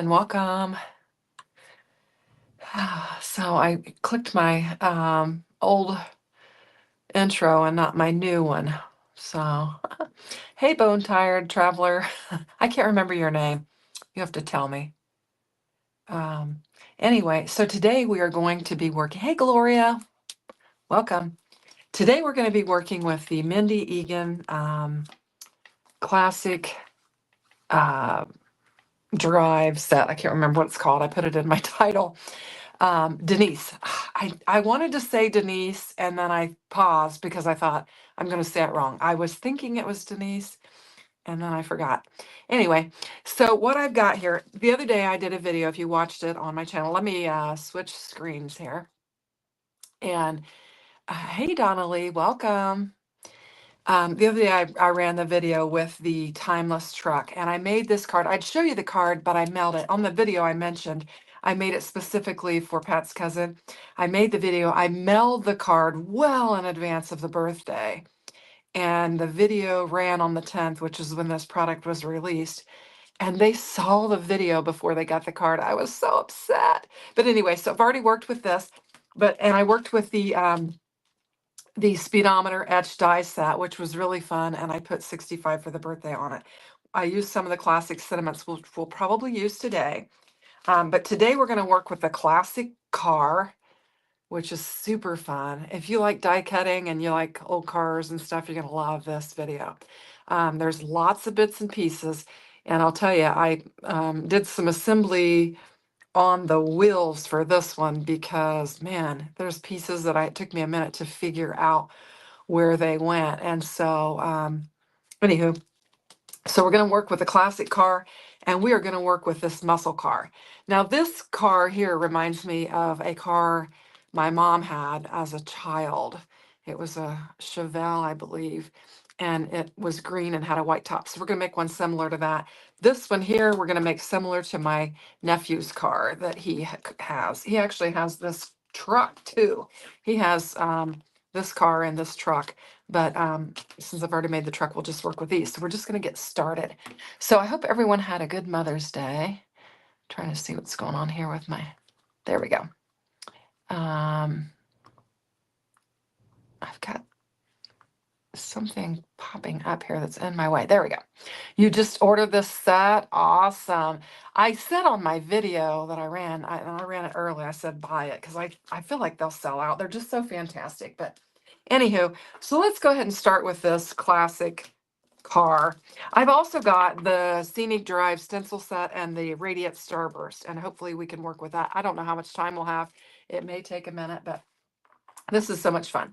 everyone, welcome. So I clicked my old intro and not my new one. So, hey, Bone Tired Traveler. I can't remember your name. You have to tell me. Um, anyway, so today we are going to be working. Hey, Gloria, welcome. Today we're going to be working with the Mindy Egan classic drive set. I can't remember what it's called. I put it in my title. Denise. I wanted to say Denise, and then I paused because I thought I'm going to say it wrong. I was thinking it was Denise, and then I forgot. Anyway, so what I've got here, the other day I did a video, if you watched it on my channel. Let me switch screens here. And hey, Donnelly, welcome. The other day I ran the video with the timeless truck, and I made this card. I'd show you the card, but I mailed it. On the video I mentioned, I made it specifically for Pat's cousin. I made the video. I mailed the card well in advance of the birthday, and the video ran on the 10th, which is when this product was released. And they saw the video before they got the card. I was so upset. But anyway, so I've already worked with this, and I worked with the speedometer etched die set, which was really fun, and I put 65 for the birthday on it. I used some of the classic sentiments we'll probably use today. But today we're going to work with the classic car, which is super fun. If you like die cutting and you like old cars and stuff, you're going to love this video. There's lots of bits and pieces, and I'll tell you, I did some assembly on the wheels for this one because, man, there's pieces that it took me a minute to figure out where they went. And so, anywho, so we're going to work with a classic car, and we are going to work with this muscle car. Now, this car here reminds me of a car my mom had as a child. It was a Chevelle, I believe, and it was green and had a white top. So we're going to make one similar to that. This one here, we're going to make similar to my nephew's car that he has. He actually has this truck too. He has this car and this truck, but since I've already made the truck, we'll just work with these. So we're just going to get started. So I hope everyone had a good Mother's Day. Trying to see what's going on here with there we go. I've got something popping up here that's in my way. There we go. You just ordered this set. Awesome. I said on my video that I ran, I ran it early. I said buy it because I feel like they'll sell out. They're just so fantastic. But anywho, so let's go ahead and start with this classic car. I've also got the Scenic Drive stencil set and the Radiant Starburst, and hopefully we can work with that. I don't know how much time we'll have. It may take a minute, but this is so much fun.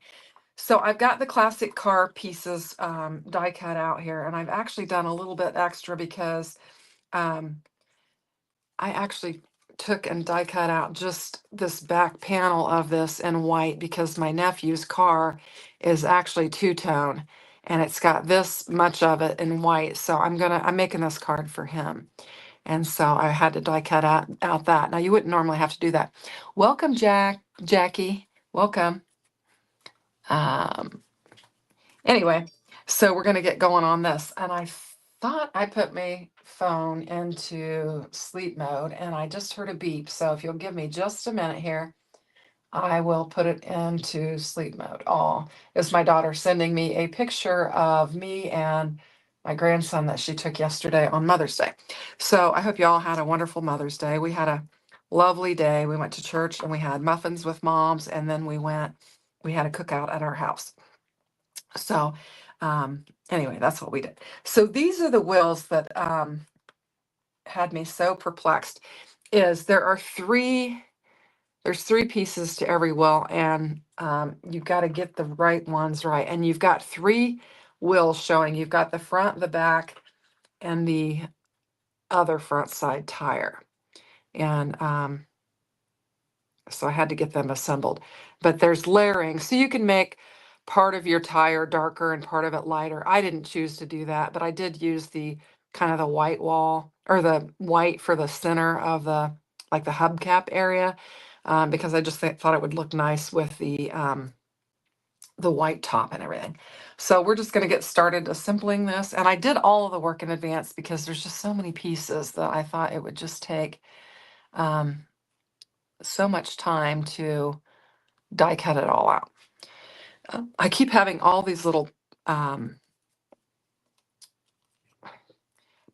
So I've got the classic car pieces die cut out here, and I've actually done a little bit extra because I actually took and die cut out just this back panel of this in white because my nephew's car is actually two-tone, and it's got this much of it in white. So I'm making this card for him. And so I had to die cut out that. Now you wouldn't normally have to do that. Welcome, Jackie. Welcome. Anyway, so we're going to get going on this. And I thought I put my phone into sleep mode, and I just heard a beep. So if you'll give me just a minute here, I will put it into sleep mode. Oh, it's my daughter sending me a picture of me and my grandson that she took yesterday on Mother's Day. So I hope you all had a wonderful Mother's Day. We had a lovely day. We went to church and we had muffins with moms, and then we had a cookout at our house. So anyway, that's what we did. So these are the wills that had me so perplexed. There's three pieces to every will, and you've got to get the right ones right. And you've got three wills showing. You've got the front, the back, and the other front side tire. And so I had to get them assembled. But there's layering, so you can make part of your tire darker and part of it lighter. I didn't choose to do that, but I did use the kind of the white wall, or the white for the center of the hubcap area, because I just thought it would look nice with the the white top and everything. So we're just going to get started assembling this. And I did all of the work in advance because there's just so many pieces that I thought it would just take um, so much time to die cut it all out. I keep having all these little um,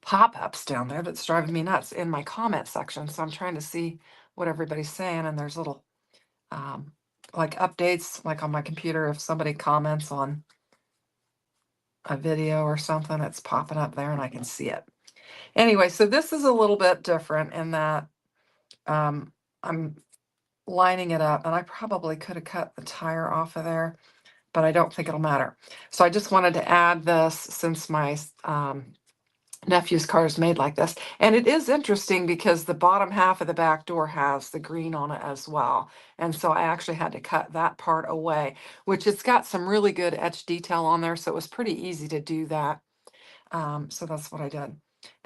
pop-ups down there that's driving me nuts in my comment section. So I'm trying to see what everybody's saying. And there's little um, like updates, like on my computer, if somebody comments on a video or something, it's popping up there and I can see it. Anyway, so this is a little bit different in that I'm lining it up, and I probably could have cut the tire off of there, but I don't think it'll matter. So I just wanted to add this since my nephew's car is made like this. And it is interesting because the bottom half of the back door has the green on it as well. And so I actually had to cut that part away, which it's got some really good etch detail on there. So it was pretty easy to do that. So that's what I did.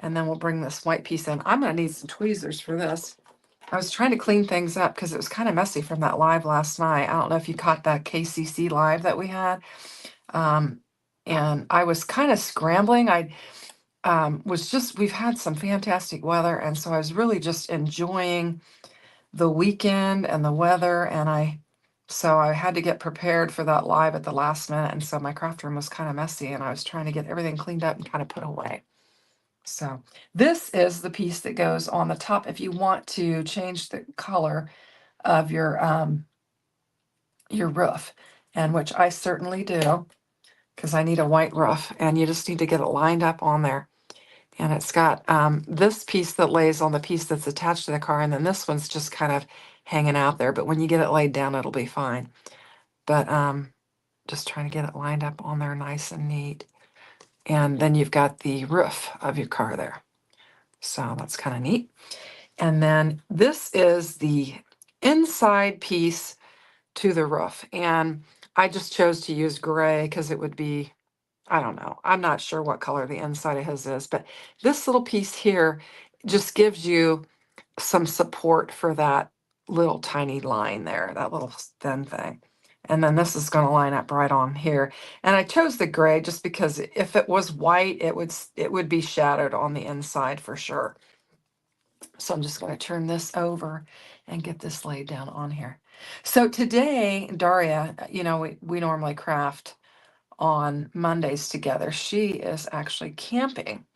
And then we'll bring this white piece in. I'm going to need some tweezers for this. I was trying to clean things up because it was kind of messy from that live last night. I don't know if you caught that KCC live that we had. And I was kind of scrambling. We've had some fantastic weather. And so I was really just enjoying the weekend and the weather. So I had to get prepared for that live at the last minute. And so my craft room was kind of messy and I was trying to get everything cleaned up and kind of put away. So this is the piece that goes on the top if you want to change the color of your roof, and which I certainly do because I need a white roof, and you just need to get it lined up on there. And it's got this piece that lays on the piece that's attached to the car, and then this one's just kind of hanging out there. But when you get it laid down, it'll be fine. But just trying to get it lined up on there nice and neat. And then you've got the roof of your car there. So that's kind of neat. And then this is the inside piece to the roof. And I just chose to use gray because it would be, I don't know, I'm not sure what color the inside of his is, but this little piece here just gives you some support for that little tiny line there, that little thin thing. And then this is going to line up right on here. And I chose the gray just because if it was white, it would be shadowed on the inside for sure. So I'm just going to turn this over and get this laid down on here. So today, Daria, we normally craft on Mondays together. She is actually camping.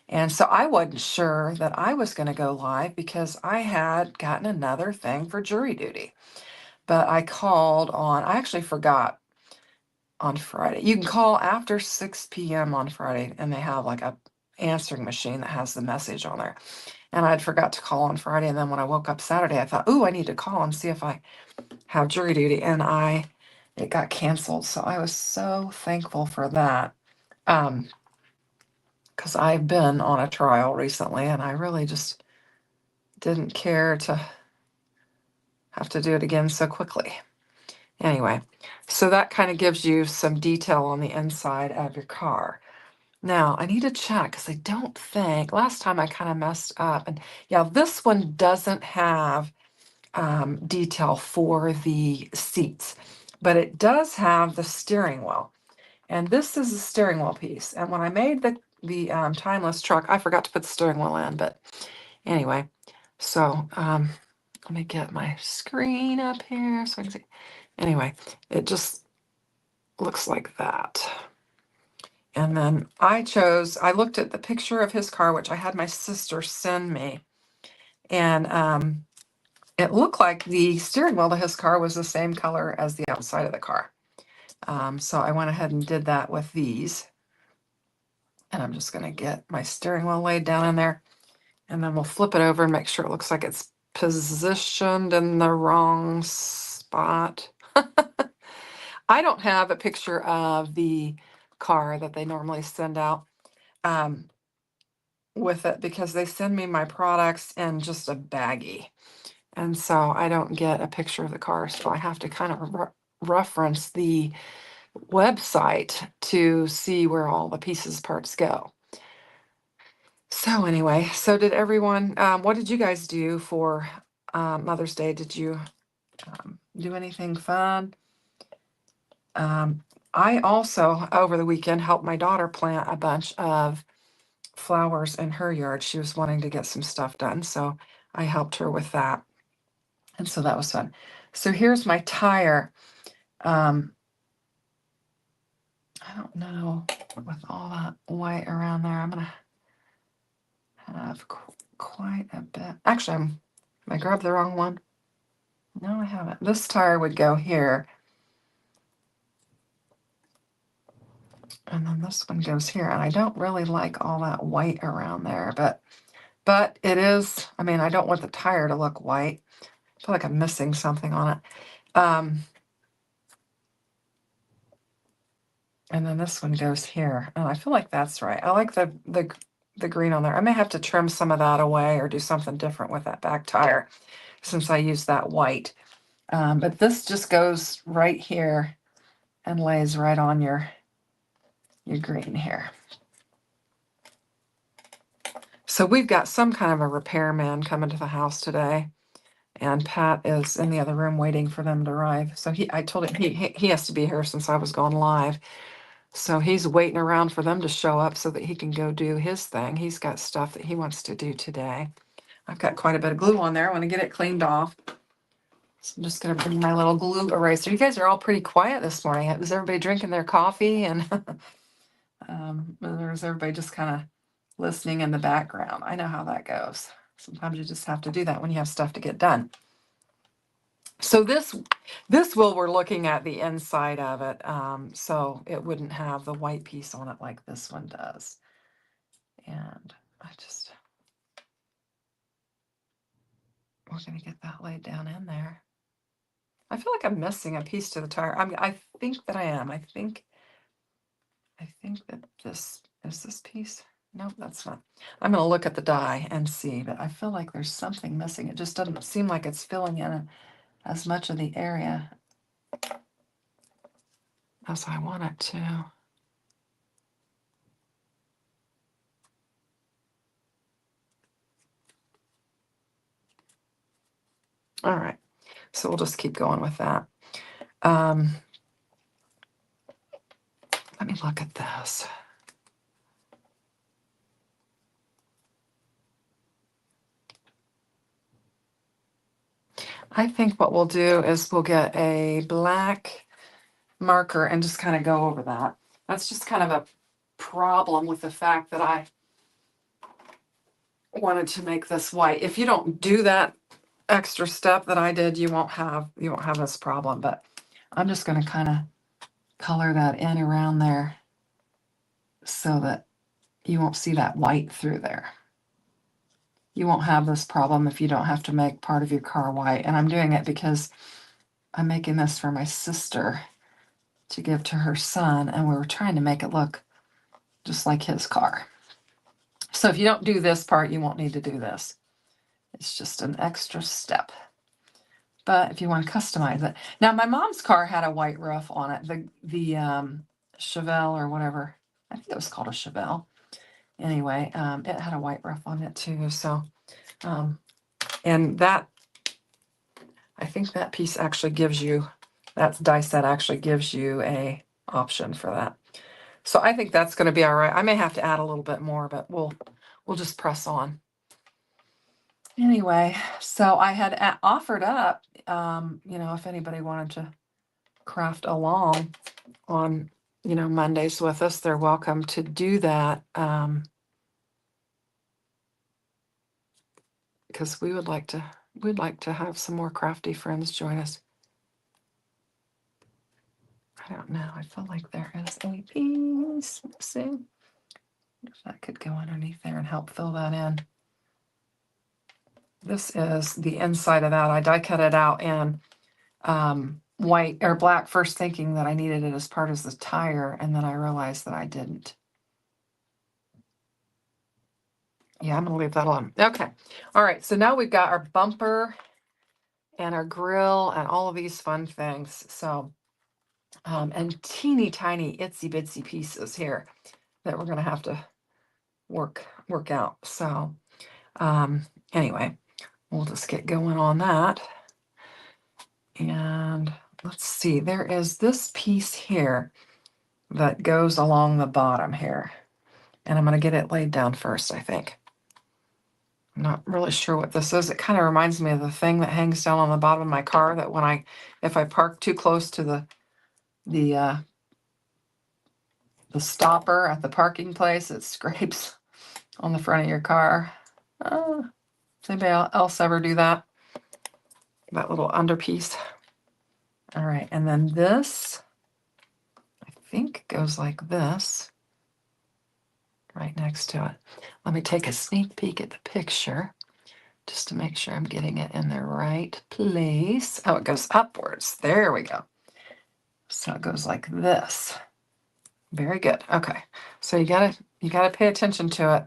And so I wasn't sure that I was going to go live because I had gotten another thing for jury duty. But I actually forgot on Friday. You can call after 6 p.m. on Friday, and they have like a answering machine that has the message on there. And I'd forgot to call on Friday. And then when I woke up Saturday, I thought, ooh, I need to call and see if I have jury duty. And it got canceled. So I was so thankful for that. Because I've been on a trial recently and I really just didn't care to have to do it again so quickly. Anyway, so that kind of gives you some detail on the inside of your car. Now, I need to check because I don't think, last time I kind of messed up. And yeah, this one doesn't have detail for the seats, but it does have the steering wheel. And this is the steering wheel piece. And when I made the timeless truck, I forgot to put the steering wheel in, but anyway, so let me get my screen up here so I can see. Anyway, it just looks like that. And then I looked at the picture of his car, which I had my sister send me. And it looked like the steering wheel to his car was the same color as the outside of the car. So I went ahead and did that with these. And I'm just going to get my steering wheel laid down in there. And then we'll flip it over and make sure it looks like it's positioned in the wrong spot. I don't have a picture of the car that they normally send out with it because they send me my products in just a baggie. And so I don't get a picture of the car. So I have to kind of reference the website to see where all the pieces parts go. So anyway, so did everyone, what did you guys do for Mother's Day? Did you do anything fun? I also, over the weekend, helped my daughter plant a bunch of flowers in her yard. She was wanting to get some stuff done, so I helped her with that. And so that was fun. So here's my tire. I don't know, with all that white around there, I'm gonna have quite a bit. Actually, I grabbed the wrong one. No, I haven't. This tire would go here. And then this one goes here. And I don't really like all that white around there, but it is, I mean, I don't want the tire to look white. I feel like I'm missing something on it. And then this one goes here. And I feel like that's right. I like the green on there. I may have to trim some of that away or do something different with that back tire since I used that white. But this just goes right here and lays right on your green here. So we've got some kind of a repairman coming to the house today, and Pat is in the other room waiting for them to arrive. So I told him he has to be here since I was going live. So he's waiting around for them to show up so that he can go do his thing. He's got stuff that he wants to do today. I've got quite a bit of glue on there. I want to get it cleaned off. So I'm just going to bring my little glue eraser. You guys are all pretty quiet this morning. Is everybody drinking their coffee? And or is everybody just kind of listening in the background? I know how that goes. Sometimes you just have to do that when you have stuff to get done. So this will, we're looking at the inside of it, so it wouldn't have the white piece on it like this one does. And we're going to get that laid down in there. I feel like I'm missing a piece to the tire. I think that I am. I think that this is this piece. No, that's not. I'm going to look at the die and see, but I feel like there's something missing. It just doesn't seem like it's filling in as much of the area as I want it to. All right, so we'll just keep going with that. Let me look at this. I think what we'll do is we'll get a black marker and just kind of go over that. That's just kind of a problem with the fact that I wanted to make this white. If you don't do that extra step that I did, you won't have this problem. But I'm just going to kind of color that in around there so that you won't see that white through there. You won't have this problem if you don't have to make part of your car white. And I'm doing it because I'm making this for my sister to give to her son, and we were trying to make it look just like his car. So if you don't do this part, you won't need to do this. It's just an extra step. But if you want to customize it. Now, my mom's car had a white roof on it, the Chevelle or whatever. I think it was called a Chevelle. Anyway, it had a white roof on it too. So, and that, I think that piece actually gives you, that die set actually gives you a option for that. So I think that's going to be all right. I may have to add a little bit more, but we'll just press on. Anyway, so I had offered up, if anybody wanted to craft along on, Mondays with us, they're welcome to do that. Because we'd like to have some more crafty friends join us. I don't know. I feel like there is a piece. Let's see if that could go underneath there and help fill that in. This is the inside of that. I die cut it out in white or black, first thinking that I needed it as part of the tire, and then I realized that I didn't. Yeah, I'm going to leave that alone. Okay. All right. So now we've got our bumper and our grill and all of these fun things. So, and teeny tiny itsy bitsy pieces here that we're going to have to work out. So, anyway, we'll just get going on that. And let's see, there is this piece here that goes along the bottom here. And I'm going to get it laid down first, I think. I'm not really sure what this is. It kind of reminds me of the thing that hangs down on the bottom of my car that when if I park too close to the stopper at the parking place, it scrapes on the front of your car. Does anybody else ever do that? That little underpiece. All right, and then this, I think, goes like this, right next to it. Let me take a sneak peek at the picture just to make sure I'm getting it in the right place. Oh, it goes upwards. There we go. So it goes like this. Very good. Okay, so you gotta pay attention to it.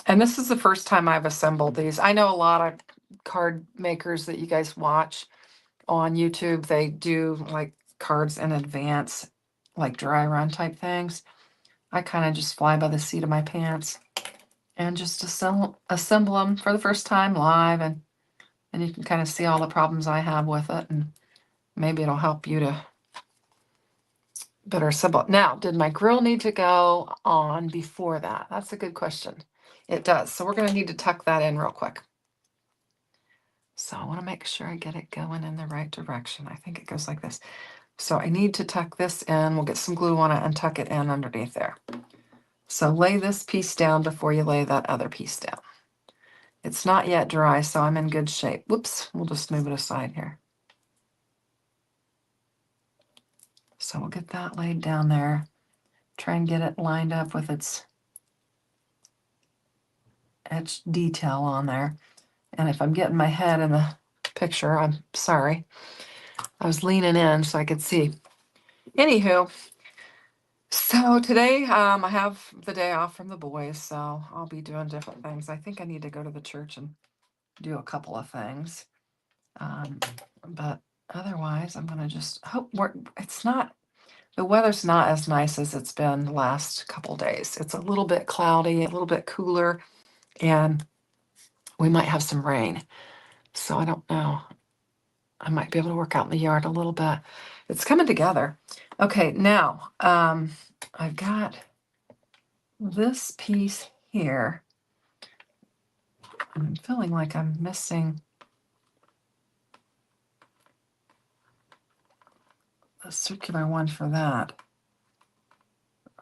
And this is the first time I've assembled these. I know a lot of card makers that you guys watch on YouTube, they do like cards in advance, like dry run type things. I kind of just fly by the seat of my pants and just assemble them for the first time live, and you can kind of see all the problems I have with it, and maybe it'll help you to better assemble. Now, did my grill need to go on before that? That's a good question. It does. So we're going to need to tuck that in real quick. So I want to make sure I get it going in the right direction. I think it goes like this. So I need to tuck this in. We'll get some glue on it and tuck it in underneath there. So lay this piece down before you lay that other piece down. It's not yet dry, so I'm in good shape. Whoops, we'll just move it aside here. So we'll get that laid down there. Try and get it lined up with its etched detail on there. And if I'm getting my head in the picture, I'm sorry. I was leaning in so I could see. Anywho, so today I have the day off from the boys, so I'll be doing different things. I think I need to go to the church and do a couple of things. But otherwise, I'm going to just hope the weather's not as nice as it's been the last couple days. It's a little bit cloudy, a little bit cooler, and we might have some rain. So I don't know. I might be able to work out in the yard a little bit. It's coming together. Okay, now I've got this piece here. I'm feeling like I'm missing a circular one for that.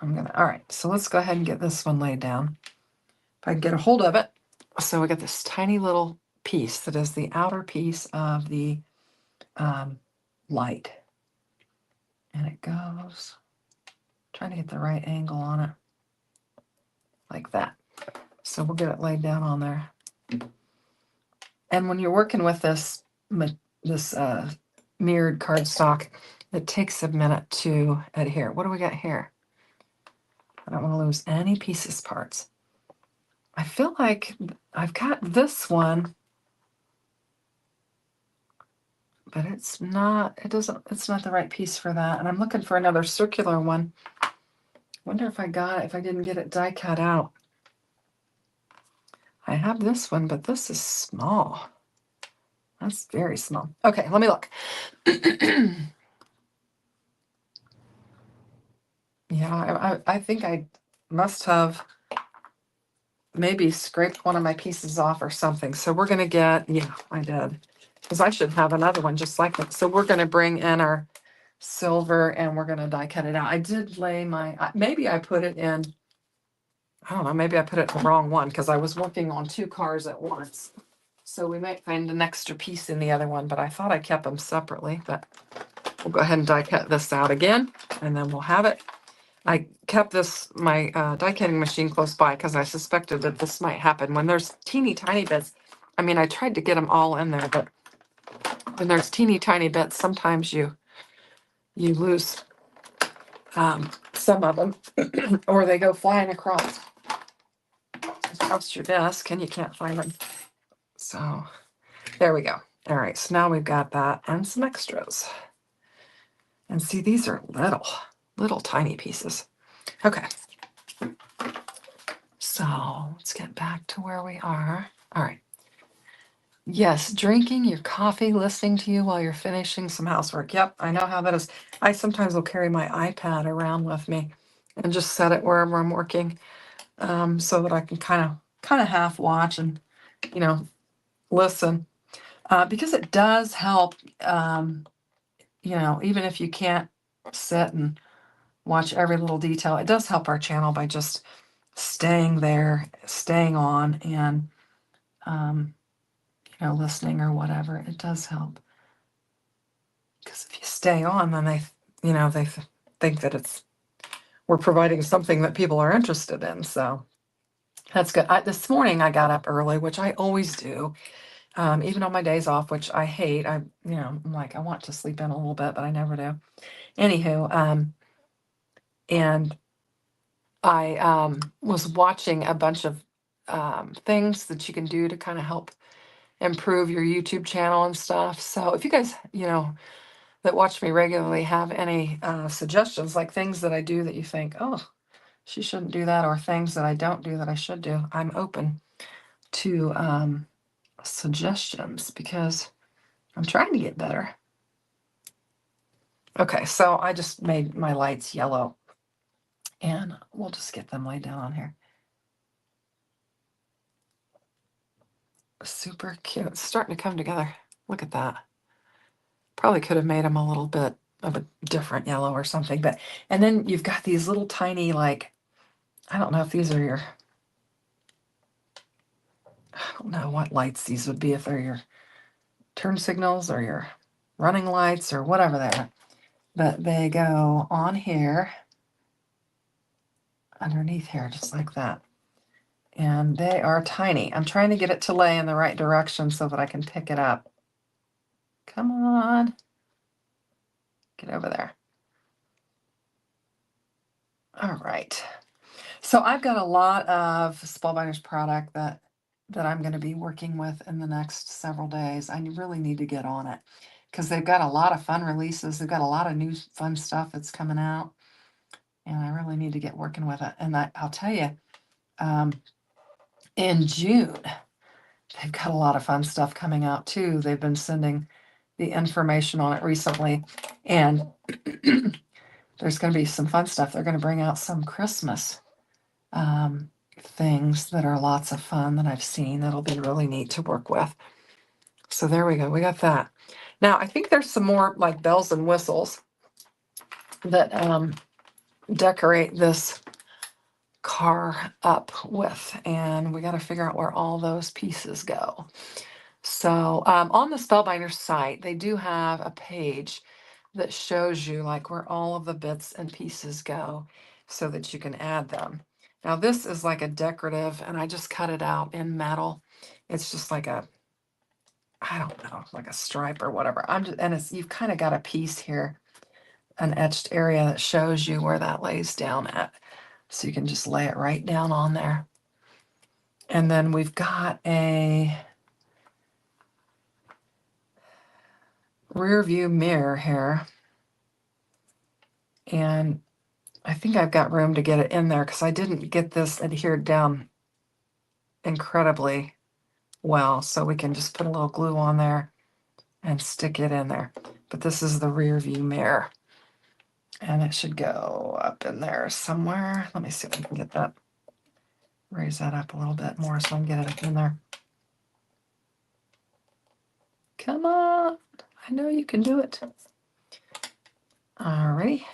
All right, so let's go ahead and get this one laid down. If I can get a hold of it. So we got this tiny little piece that is the outer piece of the light. And it goes, trying to get the right angle on it, like that. So we'll get it laid down on there. And when you're working with this mirrored cardstock, it takes a minute to adhere. What do we got here? I don't want to lose any pieces parts. I feel like I've got this one, but it's not the right piece for that. And I'm looking for another circular one. Wonder if I didn't get it die cut out. I have this one, but this is small. That's very small. Okay, let me look. Yeah, I think I must have maybe scraped one of my pieces off or something. So we're going to get, yeah, I did. Because I should have another one just like it. So we're going to bring in our silver and we're going to die cut it out. I did lay maybe I put it in, I don't know, maybe I put it in the wrong one because I was working on two cars at once. So we might find an extra piece in the other one, but I thought I kept them separately. But we'll go ahead and die cut this out again, and then we'll have it. I kept my die cutting machine close by because I suspected that this might happen when there's teeny tiny bits. I mean, I tried to get them all in there, but when there's teeny tiny bits, sometimes you lose some of them, or they go flying across your desk and you can't find them. So there we go. All right, so now we've got that and some extras. And see, these are little tiny pieces. Okay. So let's get back to where we are. All right. Yes, drinking your coffee, listening to you while you're finishing some housework. Yep, I know how that is. I sometimes will carry my iPad around with me and just set it wherever I'm working, so that I can kind of half watch and, you know, listen, because it does help. Even if you can't sit and watch every little detail, it does help our channel by just staying there, staying on, and listening or whatever. It does help. Because if you stay on, then they think that we're providing something that people are interested in. So that's good. This morning I got up early, which I always do, even on my days off, which I hate. I'm like, I want to sleep in a little bit, but I never do. Anywho, and I was watching a bunch of things that you can do to kind of help improve your YouTube channel and stuff. So if you guys, that watch me regularly have any suggestions, like things that I do that you think, oh, she shouldn't do that, or things that I don't do that I should do, I'm open to suggestions because I'm trying to get better. Okay, so I just made my lights yellow, and we'll just get them laid down on here. Super cute. It's starting to come together. Look at that. Probably could have made them a little bit of a different yellow or something, and then you've got these little tiny, like, I don't know if these are I don't know what lights these would be, if they're your turn signals or your running lights or whatever they are. But they go on here, underneath here, just like that. And they are tiny. I'm trying to get it to lay in the right direction so that I can pick it up. Come on. Get over there. All right. So I've got a lot of Spellbinders product that I'm going to be working with in the next several days. I really need to get on it because they've got a lot of fun releases. They've got a lot of new fun stuff that's coming out, and I really need to get working with it. And I'll tell you, in June, they've got a lot of fun stuff coming out too. They've been sending the information on it recently, and there's going to be some fun stuff. They're going to bring out some Christmas things that are lots of fun that I've seen that'll be really neat to work with. So there we go. We got that. Now I think there's some more like bells and whistles that decorate this car up with, and we got to figure out where all those pieces go. So on the Spellbinders site, they do have a page that shows you like where all of the bits and pieces go so that you can add them. Now this is like a decorative, and I just cut it out in metal. It's just like I don't know, like a stripe or whatever. You've kind of got a piece here, an etched area that shows you where that lays down at. So you can just lay it right down on there. And then we've got a rear view mirror here. And I think I've got room to get it in there because I didn't get this adhered down incredibly well. So we can just put a little glue on there and stick it in there. But this is the rear view mirror. And it should go up in there somewhere. Let me see if I can get that, raise that up a little bit more so I can get it up in there. Come on. I know you can do it. Alrighty.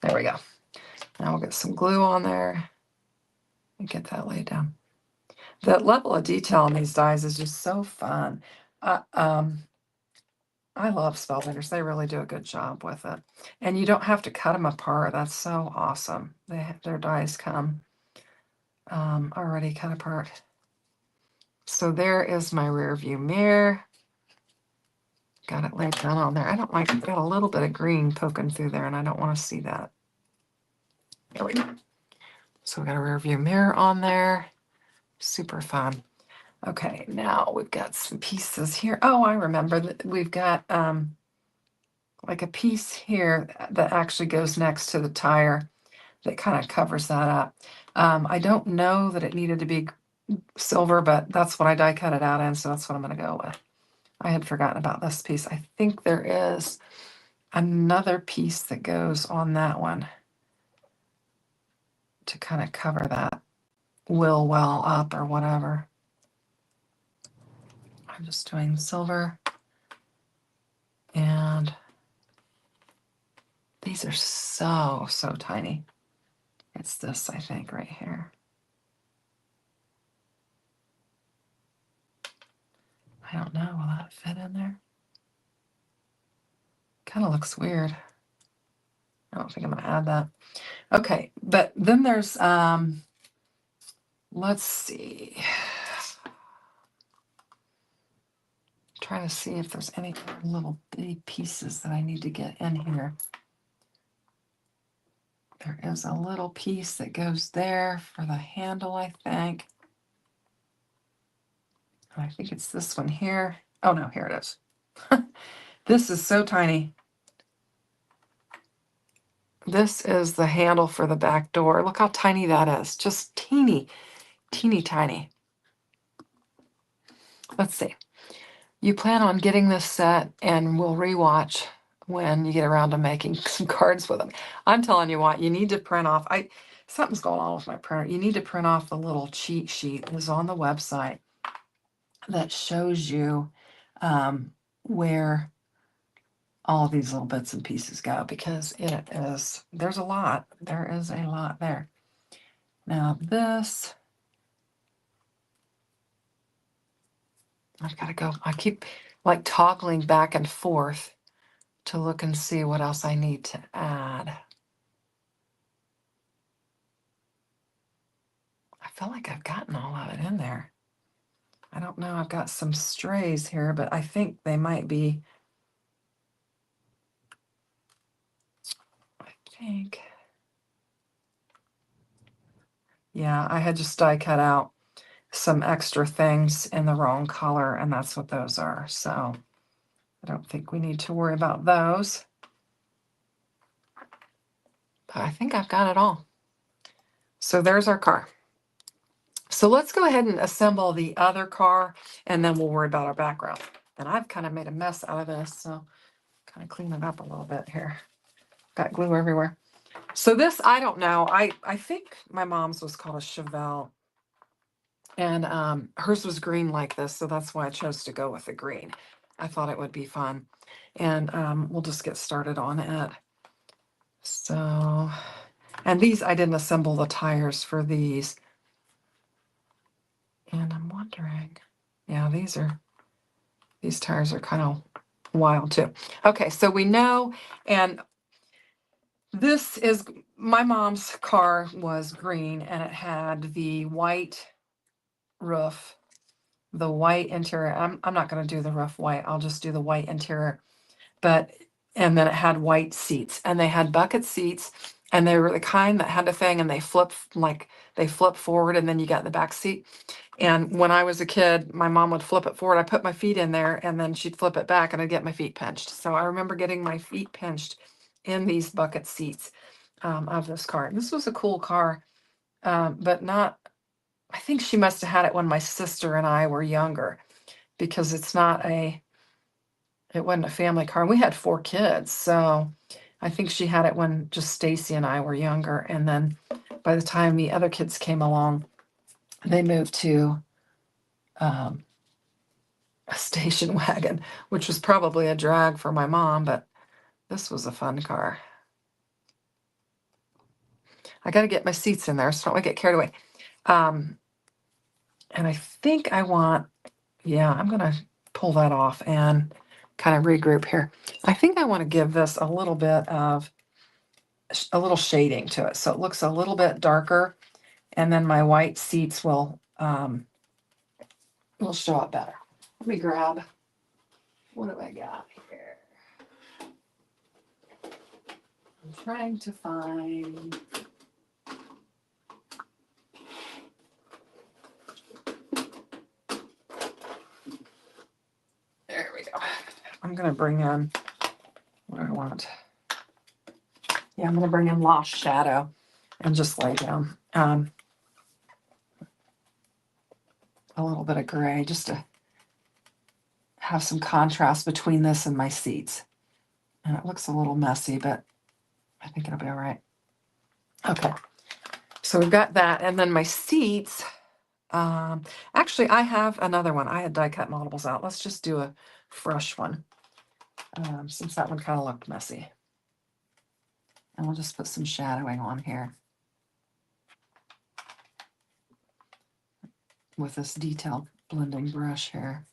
There we go. Now we'll get some glue on there and get that laid down. The level of detail on these dies is just so fun. I love Spellbinders. They really do a good job with it. And you don't have to cut them apart. That's so awesome. Their dies come already cut apart. So there is my rear view mirror. Got it laid down on there. I don't like it. Got a little bit of green poking through there, and I don't want to see that. There we go. So we got a rear view mirror on there. Super fun. Okay, now we've got some pieces here. Oh, I remember that we've got like a piece here that actually goes next to the tire that kind of covers that up. I don't know that it needed to be silver, but that's what I die cut it out in, so that's what I'm going to go with. I had forgotten about this piece. I think there is another piece that goes on that one to kind of cover that will well up or whatever. I'm just doing silver, and these are so tiny. It's this, I think, right here. I don't know, will that fit in there? Kind of looks weird. I don't think I'm gonna add that. Okay, but then there's, let's see. Trying to see if there's any little bitty pieces that I need to get in here. There is a little piece that goes there for the handle, I think. I think it's this one here. Oh no, here it is. This is so tiny. This is the handle for the back door. Look how tiny that is. Just teeny tiny. Let's see. You plan on getting this set, and we'll rewatch when you get around to making some cards with them. I'm telling you what, you need to print off. Something's going on with my printer. You need to print off the little cheat sheet that is on the website that shows you where all these little bits and pieces go, because there's a lot. There is a lot there. Now this, I've got to go. I keep like toggling back and forth to look and see what else I need to add. I feel like I've gotten all of it in there. I don't know. I've got some strays here, but I think they might be. Yeah, I had just die cut out some extra things in the wrong color, and that's what those are. So I don't think we need to worry about those. But I think I've got it all. So there's our car. So let's go ahead and assemble the other car, and then we'll worry about our background. And I've kind of made a mess out of this, so kind of clean it up a little bit here. Got glue everywhere. So this, I don't know. I think my mom's was called a Chevelle, and hers was green like this, so that's why I chose to go with the green. I thought it would be fun. And we'll just get started on it. So, and these, I didn't assemble the tires for these. And I'm wondering, yeah, these tires are kind of wild too. Okay, so we know, and this is, my mom's car was green, and it had the white roof, the white interior. I'm not going to do the rough white. I'll just do the white interior. And then it had white seats, and they had bucket seats, and they were the kind that had a thing, and they flip forward, and then you got in the back seat. And when I was a kid, my mom would flip it forward. I put my feet in there, and then she'd flip it back, and I'd get my feet pinched. So I remember getting my feet pinched in these bucket seats of this car. This was a cool car, but not, I think she must have had it when my sister and I were younger, because it wasn't a family car. We had 4 kids, so I think she had it when just Stacy and I were younger. And then by the time the other kids came along, they moved to a station wagon, which was probably a drag for my mom, but this was a fun car. I got to get my seats in there, so don't want to get carried away. And I think I want, yeah, I'm going to pull that off and kind of regroup here. I think I want to give this a little bit of a little shading to it, so it looks a little bit darker, and then my white seats will show up better. Let me grab, what have I got here? I'm trying to find, there we go. I'm going to bring in, what do I want? Yeah, I'm going to bring in Lost Shadow and just lay down. a little bit of gray just to have some contrast between this and my seats. And it looks a little messy, but I think it'll be all right. Okay, so we've got that. And then my seats, actually I have another one. I had die cut models out. Let's just do a fresh one, since that one kind of looked messy. And we'll just put some shadowing on here with this detail blending brush here.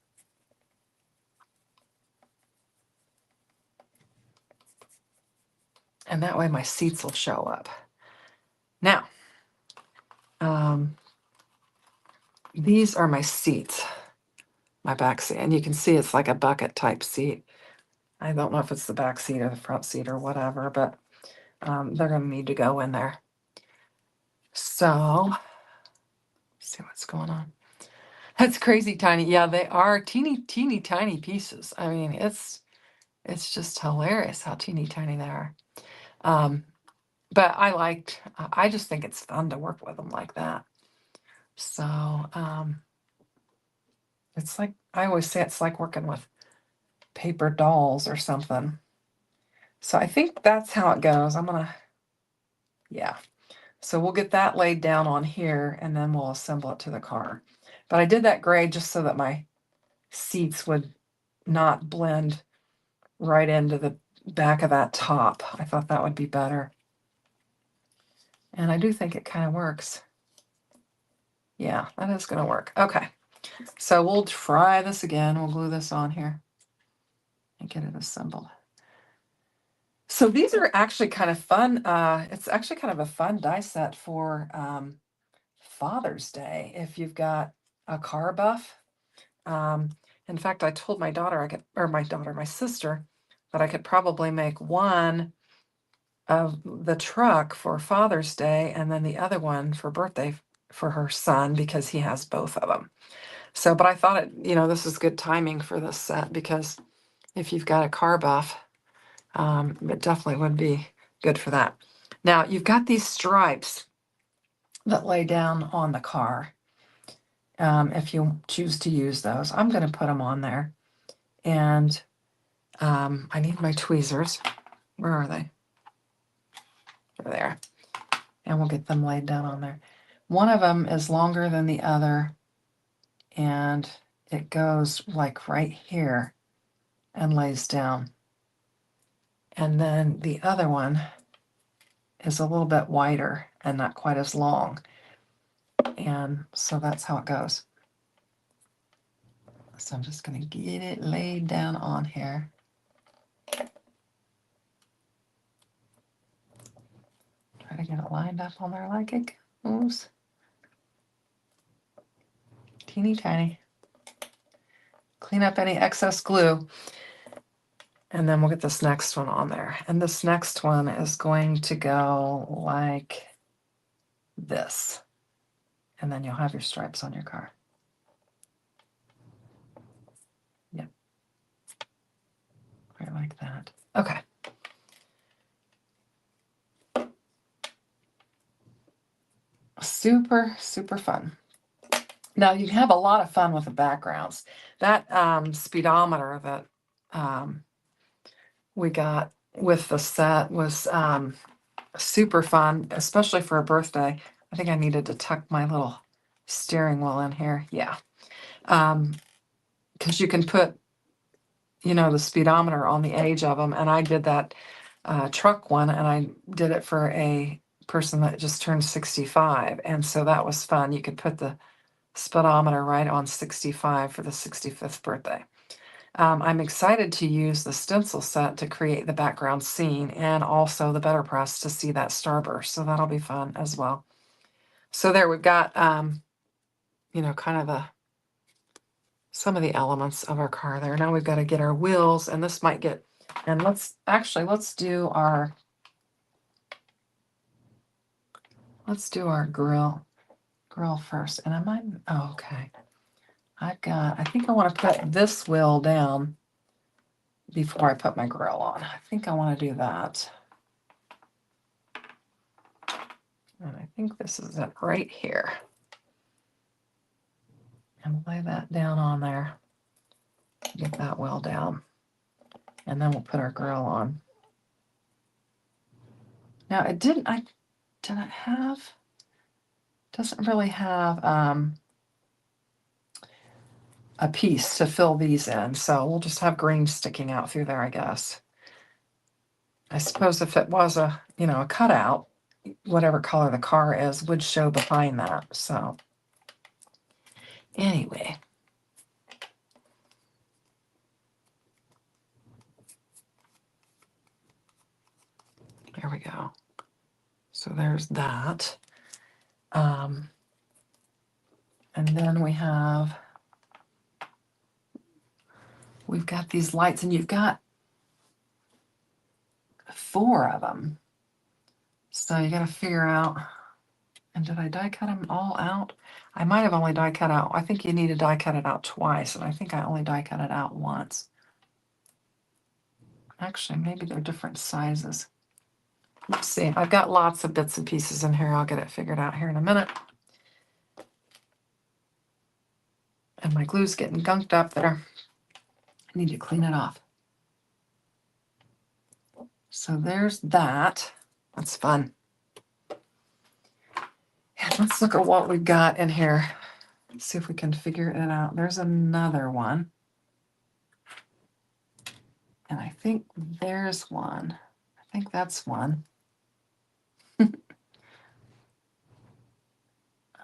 And that way my seats will show up. Now, these are my seats, my back seat. And you can see it's like a bucket type seat. I don't know if it's the back seat or the front seat or whatever, but they're going to need to go in there. So, let's see what's going on. That's crazy tiny. Yeah, they are teeny tiny pieces. I mean, it's just hilarious how teeny tiny they are. But I just think it's fun to work with them like that. So, it's like, I always say it's like working with paper dolls or something. So I think that's how it goes. Yeah. So we'll get that laid down on here and then we'll assemble it to the car. But I did that gray just so that my seats would not blend right into the back of that top. I thought that would be better. And I do think it kind of works. Yeah, that is going to work. Okay. So we'll try this again. We'll glue this on here and get it assembled. So these are actually kind of fun. It's actually kind of a fun die set for Father's Day if you've got a car buff. In fact, I told my sister, that I could probably make one of the truck for Father's Day and then the other one for birthday for her son because he has both of them. So, but I thought this is good timing for this set because if you've got a car buff, it definitely would be good for that. Now, you've got these stripes that lay down on the car. If you choose to use those, I'm going to put them on there. And I need my tweezers. Where are they? There they are. And we'll get them laid down on there. One of them is longer than the other, and it goes like right here and lays down. And then the other one is a little bit wider and not quite as long. And so that's how it goes. So I'm just going to get it laid down on here. Try to get it lined up on there like it goes. Teeny tiny. Clean up any excess glue. And then we'll get this next one on there. And this next one is going to go like this. And then you'll have your stripes on your car. Yep. Right like that. Okay. Super, super fun. Now you can have a lot of fun with the backgrounds. That speedometer that we got with the set was super fun, especially for a birthday. I think I needed to tuck my little steering wheel in here. Yeah. Because you can put, the speedometer on the age of them. And I did that truck one, and I did it for a person that just turned 65. And so that was fun. You could put the speedometer right on 65 for the 65th birthday. I'm excited to use the stencil set to create the background scene and also the Betterpress to see that starburst. So that'll be fun as well. So there we've got, kind of some of the elements of our car there. Now we've got to get our wheels, and this might get, and let's do our grill first. And okay. I think I want to put this wheel down before I put my grill on. I think I want to do that. And I think this is it right here. And lay that down on there. Get that well down. And then we'll put our grill on. Now it didn't have, doesn't really have a piece to fill these in, so we'll just have green sticking out through there, I guess. I suppose if it was a, you know, a cutout, whatever color the car is would show behind that. So anyway, there we go. So there's that. And then we've got these lights, and you've got 4 of them. So you got to figure out, and did I die cut them all out? I might have only die cut out. I think you need to die cut it out twice, and I think I only die cut it out once. Actually, maybe they're different sizes. Let's see. I've got lots of bits and pieces in here. I'll get it figured out here in a minute. And my glue's getting gunked up there. I need to clean it off. So there's that. That's fun. And let's look at what we've got in here. Let's see if we can figure it out. There's another one. And I think there's one. I think that's one.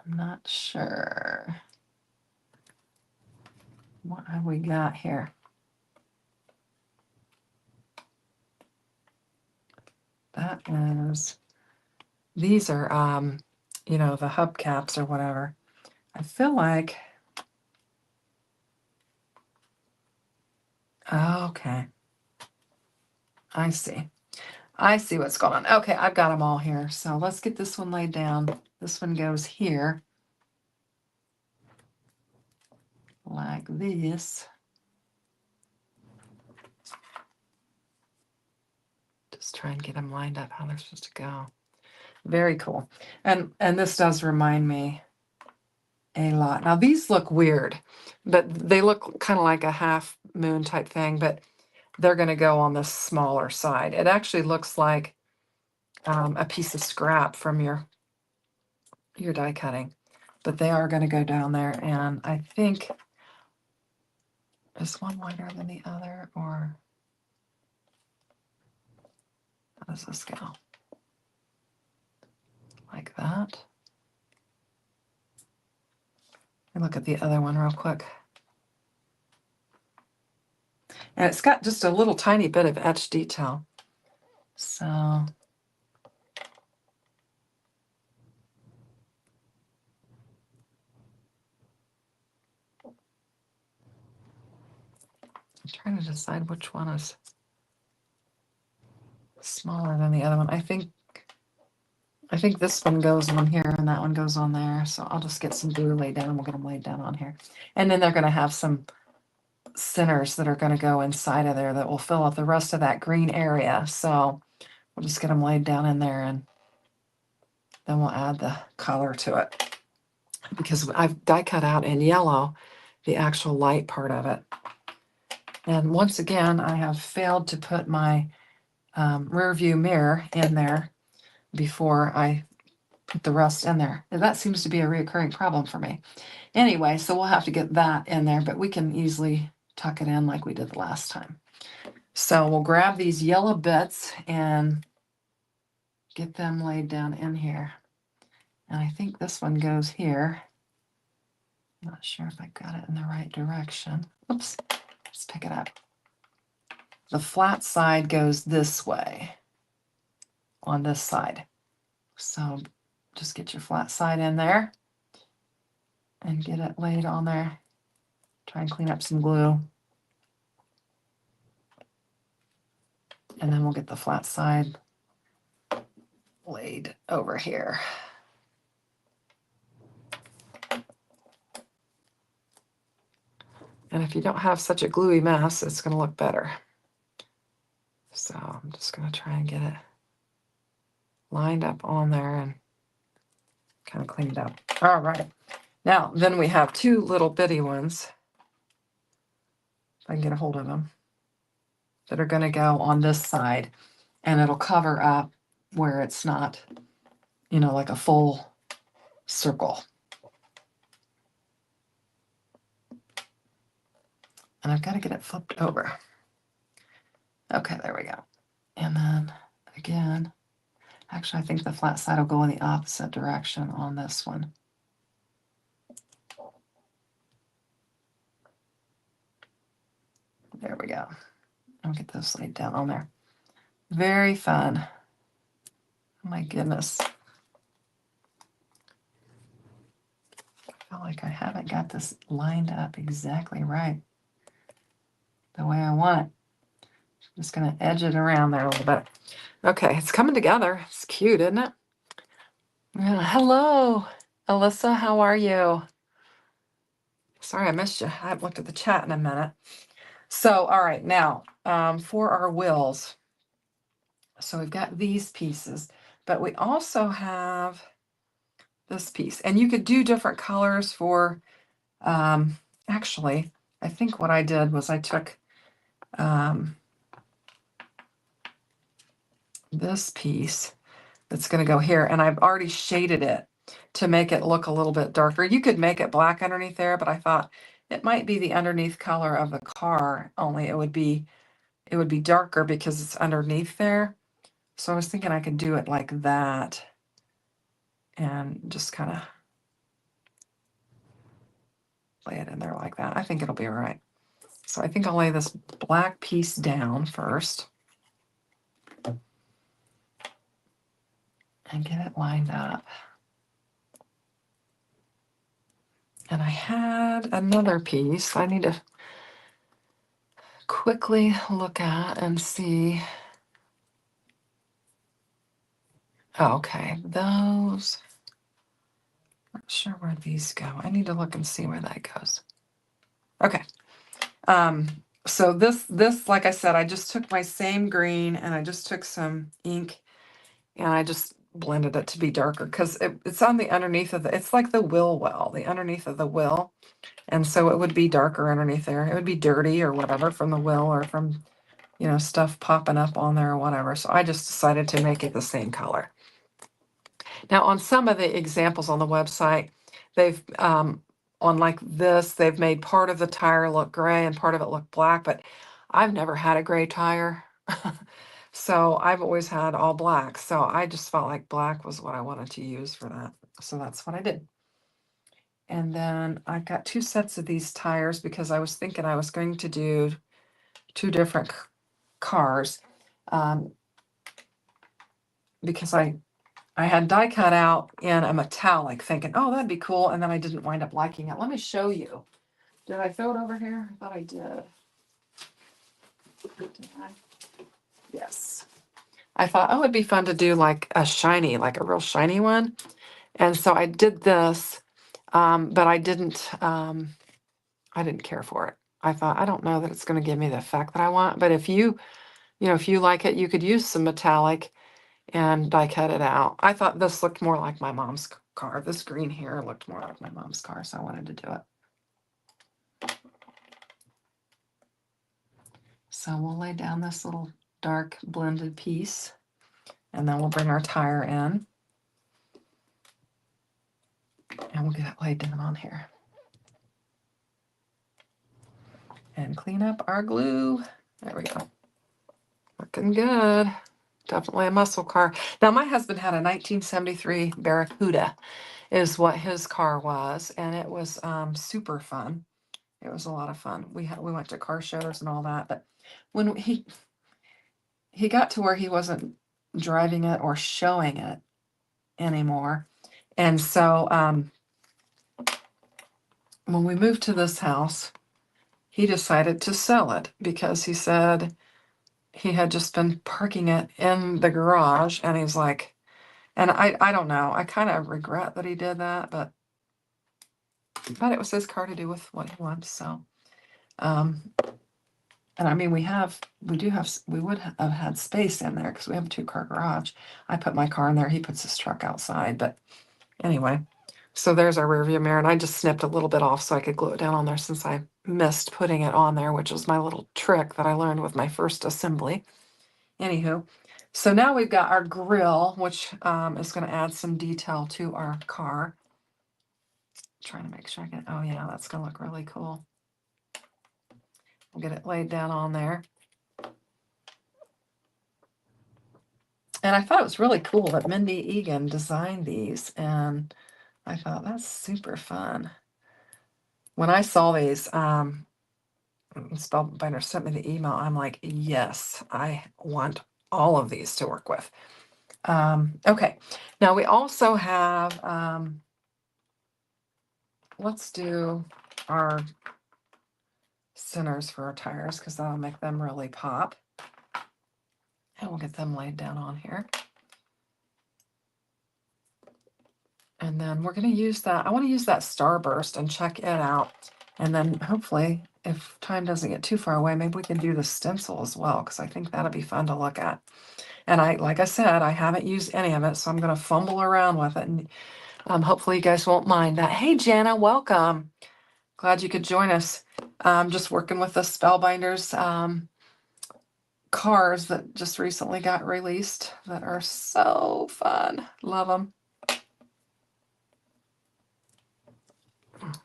I'm not sure. What have we got here? That is, these are, you know, the hubcaps or whatever. I feel like, okay. I see. I see what's going on. Okay, I've got them all here. So let's get this one laid down. This one goes here. Like this. Just try and get them lined up how they're supposed to go. Very cool. And this does remind me a lot. Now these look weird, but they look kind of like a half moon type thing, but they're going to go on the smaller side. It actually looks like a piece of scrap from your die cutting, but they are going to go down there. And I think, is one wider than the other, or how does this go? Like that. Let me look at the other one real quick. And it's got just a little tiny bit of etched detail. So I'm trying to decide which one is smaller than the other one. I think this one goes on here and that one goes on there. So I'll just get some glue laid down. We'll get them laid down on here. And then they're going to have some centers that are going to go inside of there that will fill up the rest of that green area. So we'll just get them laid down in there, and then we'll add the color to it. Because I've die cut out in yellow the actual light part of it. And once again, I have failed to put my rear view mirror in there before I put the rest in there. And that seems to be a reoccurring problem for me. Anyway, so we'll have to get that in there, but we can easily tuck it in like we did the last time. So we'll grab these yellow bits and get them laid down in here. And I think this one goes here. I'm not sure if I got it in the right direction. Oops, let's pick it up. The flat side goes this way on this side. So just get your flat side in there and get it laid on there. Try and clean up some glue. And then we'll get the flat side laid over here. And if you don't have such a gluey mess, it's going to look better. So I'm just going to try and get it lined up on there and kind of cleaned up. All right. Now, then we have two little bitty ones, if I can get a hold of them, that are going to go on this side, and it'll cover up where it's not, you know, like a full circle. And I've got to get it flipped over. Okay, there we go. And then again, actually, I think the flat side will go in the opposite direction on this one. There we go. I'll get this laid down on there. Very fun. Oh my goodness. I feel like I haven't got this lined up exactly right the way I want it. I'm just going to edge it around there a little bit. Okay, it's coming together. It's cute, isn't it? Yeah. Hello, Alyssa. How are you? Sorry I missed you. I haven't looked at the chat in a minute. So, all right, now for our wills. So we've got these pieces, but we also have this piece. And you could do different colors for, actually, I think what I did was I took this piece that's going to go here, and I've already shaded it to make it look a little bit darker. You could make it black underneath there, but I thought it might be the underneath color of the car, only it would be darker because it's underneath there. So I was thinking I could do it like that and just kind of lay it in there like that. I think it'll be all right. So I think I'll lay this black piece down first and get it lined up. And I had another piece I need to quickly look at and see. Okay, those, not sure where these go. I need to look and see where that goes. Okay. So this, like I said, I just took my same green and I just took some ink and I just blended it to be darker because it's on the underneath of it's like the will well, the underneath of the will. And so it would be darker underneath there. It would be dirty or whatever from the will or from, you know, stuff popping up on there or whatever. So I just decided to make it the same color. Now on some of the examples on the website, they've, on like this, they've made part of the tire look gray and part of it look black, but I've never had a gray tire. So I've always had all black. So I just felt like black was what I wanted to use for that. So that's what I did. And then I got two sets of these tires because I was thinking I was going to do two different cars. Because I had die cut out in a metallic thinking, oh, that'd be cool. And then I didn't wind up liking it. Let me show you. Did I throw it over here? I thought I did. Did I? Yes. I thought, oh, it'd be fun to do like a shiny, like a real shiny one. And so I did this, but I didn't care for it. I thought, I don't know that it's going to give me the effect that I want. But if you like it, you could use some metallic and die cut it out. I thought this looked more like my mom's car. This green here looked more like my mom's car, so I wanted to do it. So we'll lay down this little dark blended piece, and then we'll bring our tire in, and we'll get it laid down on here. And clean up our glue. There we go. Looking good. Definitely a muscle car. Now, my husband had a 1973 Barracuda is what his car was, and it was super fun. It was a lot of fun. We went to car shows and all that, but when he got to where he wasn't driving it or showing it anymore, and so when we moved to this house, he decided to sell it because he said he had just been parking it in the garage, and he's like, and I don't know, I kind of regret that he did that, but it was his car to do with what he wants. So and I mean, we would have had space in there because we have a 2-car garage. I put my car in there, he puts his truck outside, but anyway, So there's our rear view mirror, and I just snipped a little bit off so I could glue it down on there since I missed putting it on there, which was my little trick that I learned with my first assembly. Anywho, so now we've got our grill, which is going to add some detail to our car. Trying to make sure I can, oh yeah, that's going to look really cool. We'll get it laid down on there. And I thought it was really cool that Mindy Egan designed these, and I thought that's super fun. When I saw these, Spellbinder sent me the email. I'm like, yes, I want all of these to work with. Okay, now we also have, let's do our centers for our tires because that'll make them really pop. And we'll get them laid down on here. And then we're going to use that. I want to use that Starburst and check it out. And then hopefully, if time doesn't get too far away, maybe we can do the stencil as well, because I think that'll be fun to look at. And like I said, I haven't used any of it, so I'm going to fumble around with it. And hopefully you guys won't mind that. Hey, Jana, welcome. Glad you could join us. Just working with the Spellbinders cards that just recently got released that are so fun. Love them.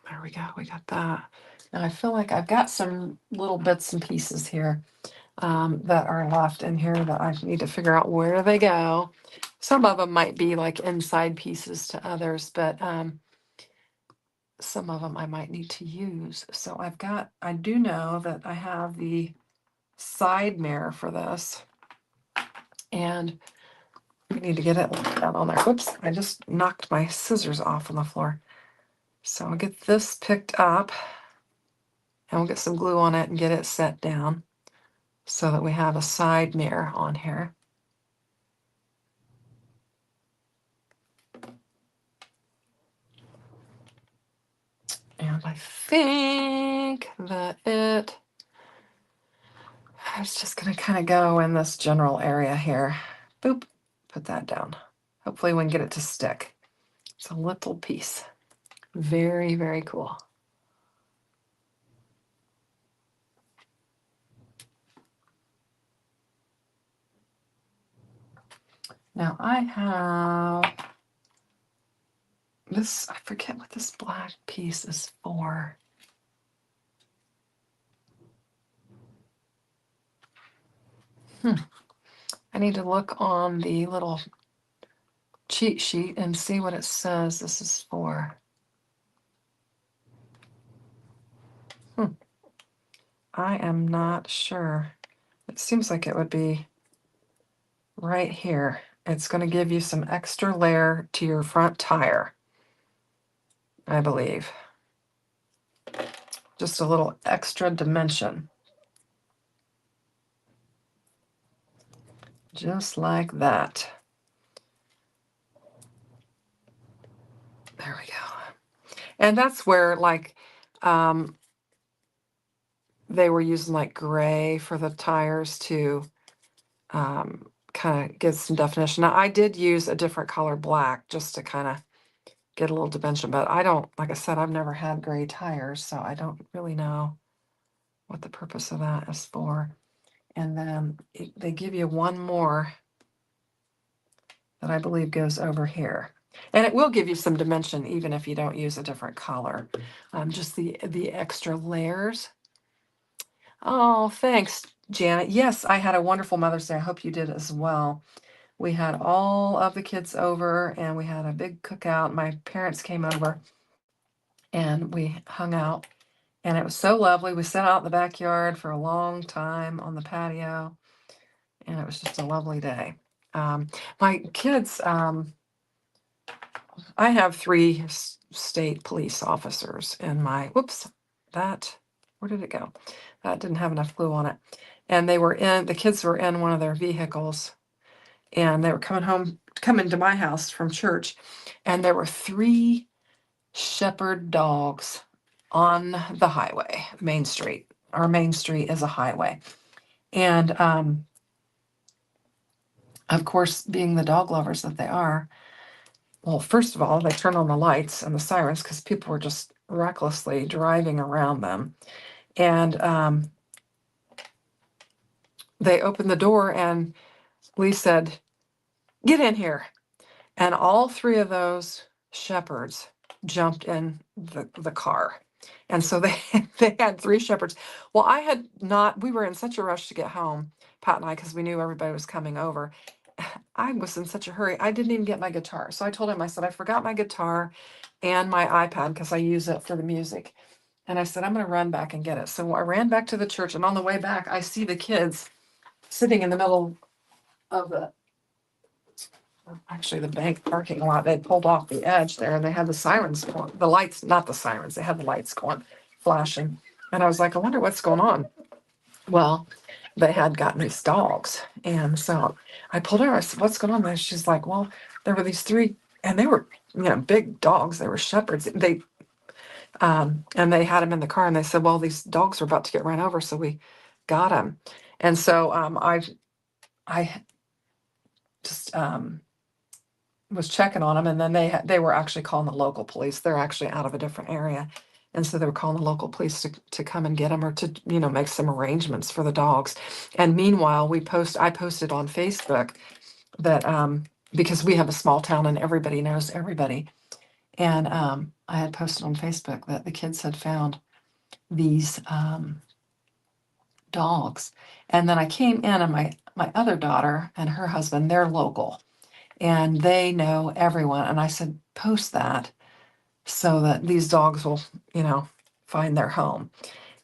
There we go. We got that. Now I feel like I've got some little bits and pieces here that are left in here that I need to figure out where they go. Some of them might be like inside pieces to others, but some of them I might need to use. So I do know that I have the side mirror for this, and we need to get it down on there. Whoops, I just knocked my scissors off on the floor. So I'll get this picked up, and we'll get some glue on it and get it set down so that we have a side mirror on here. And I think that it's just going to kind of go in this general area here. Boop, put that down. Hopefully we can get it to stick. It's a little piece. Very, very cool. Now I have this, I forget what this black piece is for. I need to look on the little cheat sheet and see what it says this is for. I am not sure. It seems like it would be right here. It's going to give you some extra layer to your front tire, I believe. Just a little extra dimension. Just like that. There we go. And that's where, like, they were using like gray for the tires to kind of get some definition. Now, I did use a different color black just to kind of get a little dimension, but I don't, like I said, I've never had gray tires, so I don't really know what the purpose of that is for. And then they give you one more that I believe goes over here. And it will give you some dimension even if you don't use a different color. Just the extra layers. Oh, thanks, Janet. Yes, I had a wonderful Mother's Day. I hope you did as well. We had all of the kids over and we had a big cookout. My parents came over and we hung out, and it was so lovely. We sat out in the backyard for a long time on the patio, and it was just a lovely day. My kids, I have 3 state police officers in my, whoops, where did it go? That didn't have enough glue on it. And the kids were in one of their vehicles, and they were coming to my house from church, and there were 3 shepherd dogs on the highway, Main Street. Our Main Street is a highway. And of course, being the dog lovers that they are, well, first of all, they turned on the lights and the sirens because people were just recklessly driving around them. And they opened the door and Lee said, "Get in here." And all three of those shepherds jumped in the car. And so they they had three shepherds. Well, I had not, we were in such a rush to get home, Pat and I, because we knew everybody was coming over. I was in such a hurry. I didn't even get my guitar. So I told him, I said, I forgot my guitar and my iPad because I use it for the music. And I said, I'm going to run back and get it. So I ran back to the church, and on the way back, I see the kids sitting in the middle of the bank parking lot. They pulled off the edge there, and they had the sirens going, the lights, not the sirens, they had the lights going, flashing. And I was like, I wonder what's going on. Well, they had gotten these dogs. And so I pulled her, I said, what's going on? And she's like, well, there were these three, and they were, big dogs. They were shepherds. And they had them in the car, and they said, well, these dogs were about to get run over, so we got them. And so I just was checking on them, and then they were actually calling the local police. They're actually out of a different area, and so they were calling the local police to come and get them, or to make some arrangements for the dogs. And meanwhile, I posted on Facebook that because we have a small town and everybody knows everybody, and I had posted on Facebook that the kids had found these dogs. And then I came in, and my other daughter and her husband, they're local and they know everyone. And I said, post that so that these dogs will, find their home.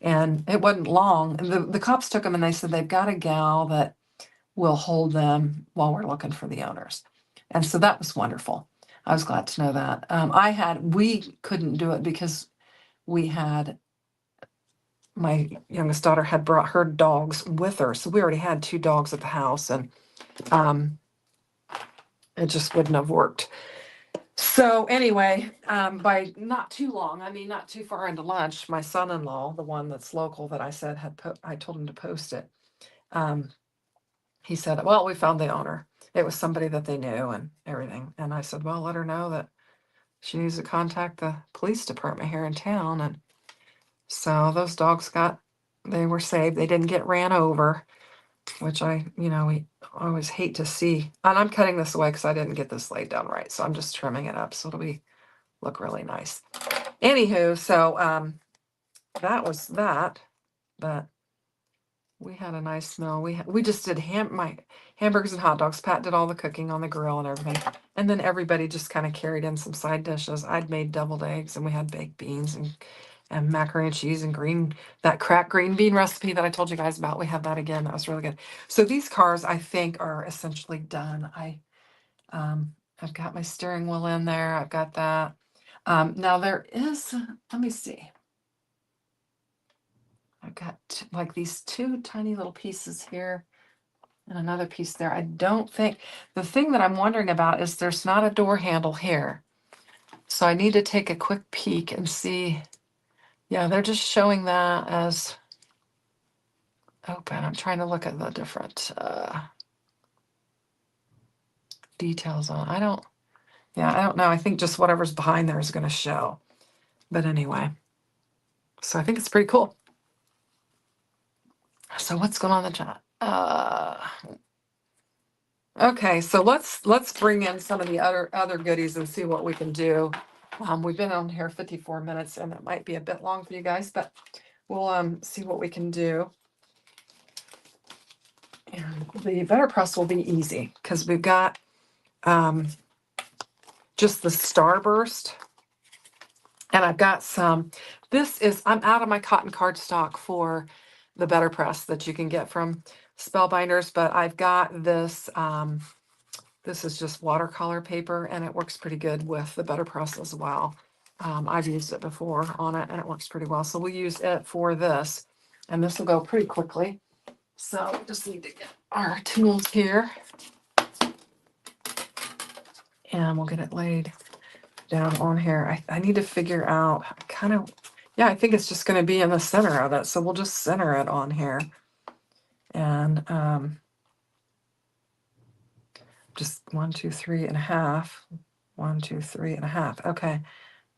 And it wasn't long. And the cops took them, and they said they've got a gal that will hold them while we're looking for the owners. And so that was wonderful. I was glad to know that. We couldn't do it because we had, my youngest daughter had brought her dogs with her. So we already had two dogs at the house, and it just wouldn't have worked. So anyway, by not too long, not too far into lunch, my son-in-law, the one that's local that I said I told him to post it. He said, well, we found the owner. It was somebody that they knew and everything. And I said, well, let her know that she needs to contact the police department here in town. And so those dogs they were saved. They didn't get ran over, which we always hate to see. And I'm cutting this away because I didn't get this laid down right. So I'm just trimming it up so it'll look really nice. Anywho, so that was that. But we had a nice meal. We just did my hamburgers and hot dogs. Pat did all the cooking on the grill and everything. And then everybody just kind of carried in some side dishes. I'd made deviled eggs, and we had baked beans and macaroni and cheese and that cracked green bean recipe that I told you guys about. We have that again. That was really good. So these cars, I think, are essentially done. I've got my steering wheel in there. I've got that. Now there is, let me see. I've got like these two tiny little pieces here and another piece there. I don't think, the thing that I'm wondering about is there's not a door handle here. So I need to take a quick peek and see. Yeah, they're just showing that as open. I'm trying to look at the different details on. I don't know. I think just whatever's behind there is going to show. But anyway, so I think it's pretty cool. So what's going on in the chat? Okay, so let's bring in some of the other goodies and see what we can do. We've been on here 54 minutes, and it might be a bit long for you guys, but we'll see what we can do. And the Betterpress will be easy because we've got just the Starburst, and I've got some. I'm out of my cotton cardstock for the Betterpress that you can get from Spellbinders, but I've got this. This is just watercolor paper, and it works pretty good with the Betterpress as well. I've used it before on it, and it works pretty well. So we'll use it for this, and this will go pretty quickly. So we just need to get our tools here, and we'll get it laid down on here. I need to figure out I think it's just going to be in the center of it. So we'll just center it on here. And just 1, 2, 3 and a half. 1, 2, 3.5. Okay.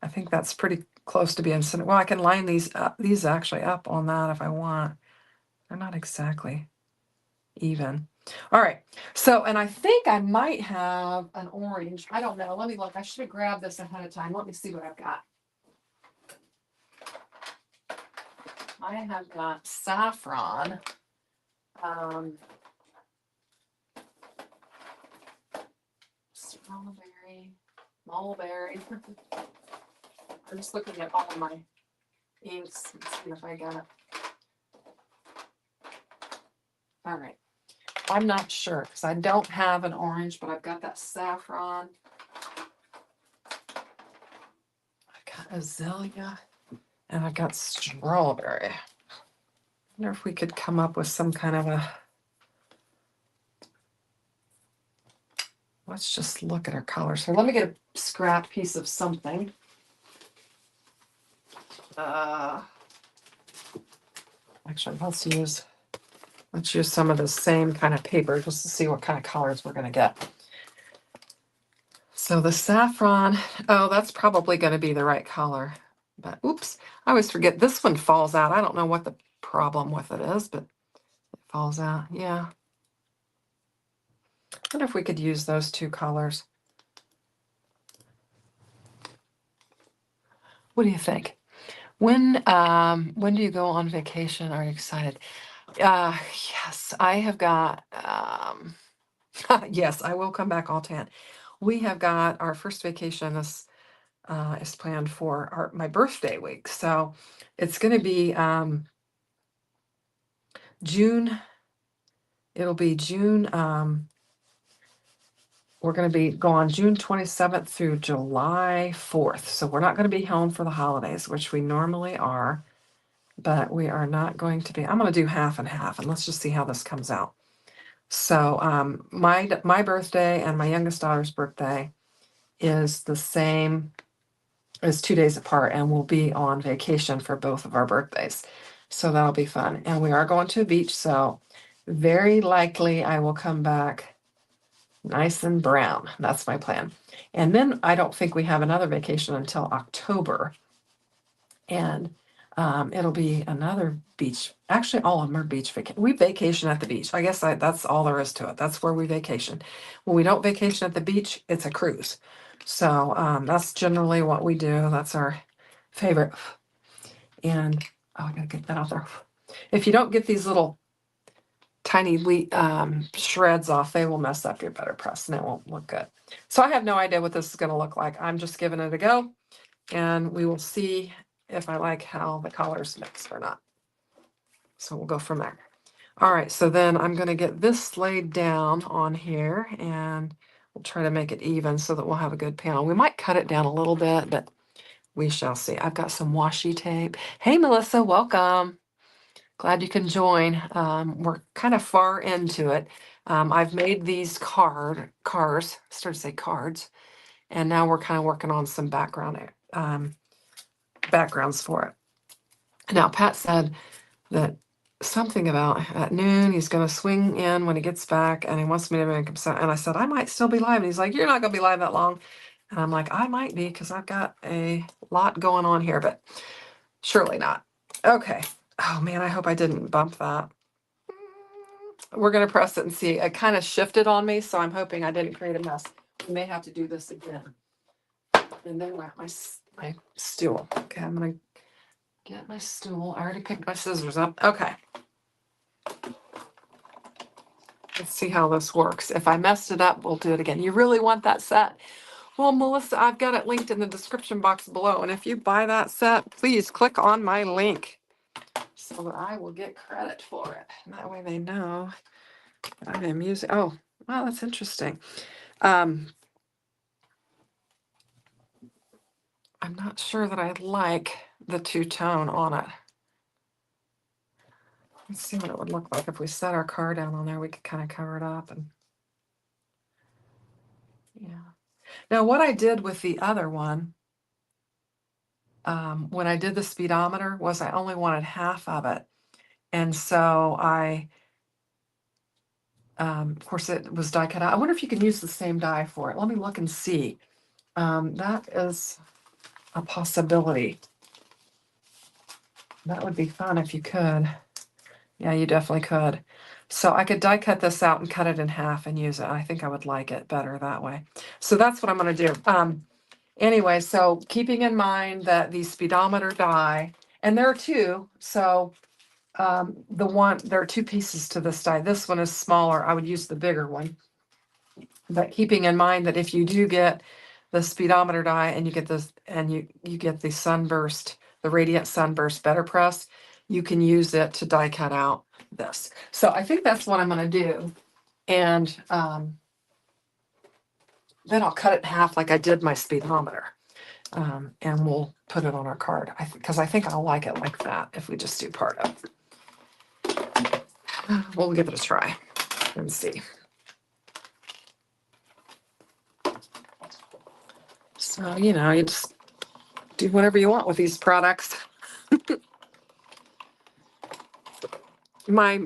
I think that's pretty close to being centered. Well, I can line these up, these actually up on that if I want. They're not exactly even. All right. So, and I think I might have an orange. I don't know. Let me look. I should have grabbed this ahead of time. Let me see what I've got. I have got saffron. Strawberry, mulberry. I'm just looking at all of my inks and see if I got it. All right. I'm not sure because I don't have an orange, but I've got that saffron. I've got azalea and I've got strawberry. I wonder if we could come up with some kind of a. Let's just look at our colors here. Let me get a scrap piece of something. Actually, let's use some of the same kind of paper just to see what kind of colors we're going to get. So the saffron, oh, that's probably going to be the right color. But oops, I always forget this one falls out. I don't know what the problem with it is, but it falls out. Yeah. I wonder if we could use those two colors. What do you think? When do you go on vacation? Are you excited? Yes, I have got, yes, I will come back all tan. We have got our first vacation is planned for my birthday week. So it's going to be June. It'll be June. We're going to be gone June 27th through July 4th. So we're not going to be home for the holidays, which we normally are. But we are not going to be. I'm going to do half and half, and let's just see how this comes out. So my birthday and my youngest daughter's birthday is the same as 2 days apart, and we'll be on vacation for both of our birthdays. So that'll be fun. And we are going to a beach, so very likely I will come back nice and brown. That's my plan. And then I don't think we have another vacation until October. And it'll be another beach. Actually, all of them are beach vacation. We vacation at the beach. I guess that's all there is to it. That's where we vacation. When we don't vacation at the beach, it's a cruise. So that's generally what we do. That's our favorite. And oh, I gotta get that out there. If you don't get these little tiny shreds off, they will mess up your Betterpress and it won't look good. So I have no idea what this is going to look like. I'm just giving it a go, and we will see if I like how the colors mix or not. So we'll go from there. All right, so then I'm going to get this laid down on here, and we'll try to make it even so that we'll have a good panel. We might cut it down a little bit, but we shall see. I've got some washi tape. Hey, Melissa, welcome. Glad you can join. We're kind of far into it. I've made these cars, started to say cards, and now we're kind of working on some backgrounds for it. Now, Pat said that something about at noon he's going to swing in when he gets back, and he wants me to make him sound. And I said I might still be live, and he's like, "You're not going to be live that long," and I'm like, "I might be because I've got a lot going on here, but surely not." Okay. Oh man, I hope I didn't bump that. We're going to press it and see. It kind of shifted on me, so I'm hoping I didn't create a mess. We may have to do this again. And then my stool. Okay, I'm going to get my stool. I already picked my scissors up. Okay. Let's see how this works. If I messed it up, we'll do it again. You really want that set? Well, Melissa, I've got it linked in the description box below. And if you buy that set, please click on my link so that I will get credit for it. And that way they know that I am using. Oh, wow, that's interesting. I'm not sure that I like the two-tone on it. Let's see what it would look like if we set our car down on there. We could kind of cover it up and yeah. Now, what I did with the other one, when I did the speedometer, was I only wanted half of it. And so of course, it was die cut out. I wonder if you can use the same die for it. Let me look and see. That is a possibility. That would be fun if you could. Yeah, you definitely could. So I could die cut this out and cut it in half and use it. I think I would like it better that way. So that's what I'm going to do. Anyway, so keeping in mind that the speedometer die, and there are two, so there are two pieces to this die. This one is smaller. I would use the bigger one. But keeping in mind that if you do get the speedometer die and you get this, and you get the sunburst, the radiant sunburst Betterpress, you can use it to die cut out this. So I think that's what I'm going to do. And then I'll cut it in half like I did my speedometer. And we'll put it on our card. Because I think I'll like it like that if we just do part of it. We'll give it a try and see. So, you know, you just do whatever you want with these products. My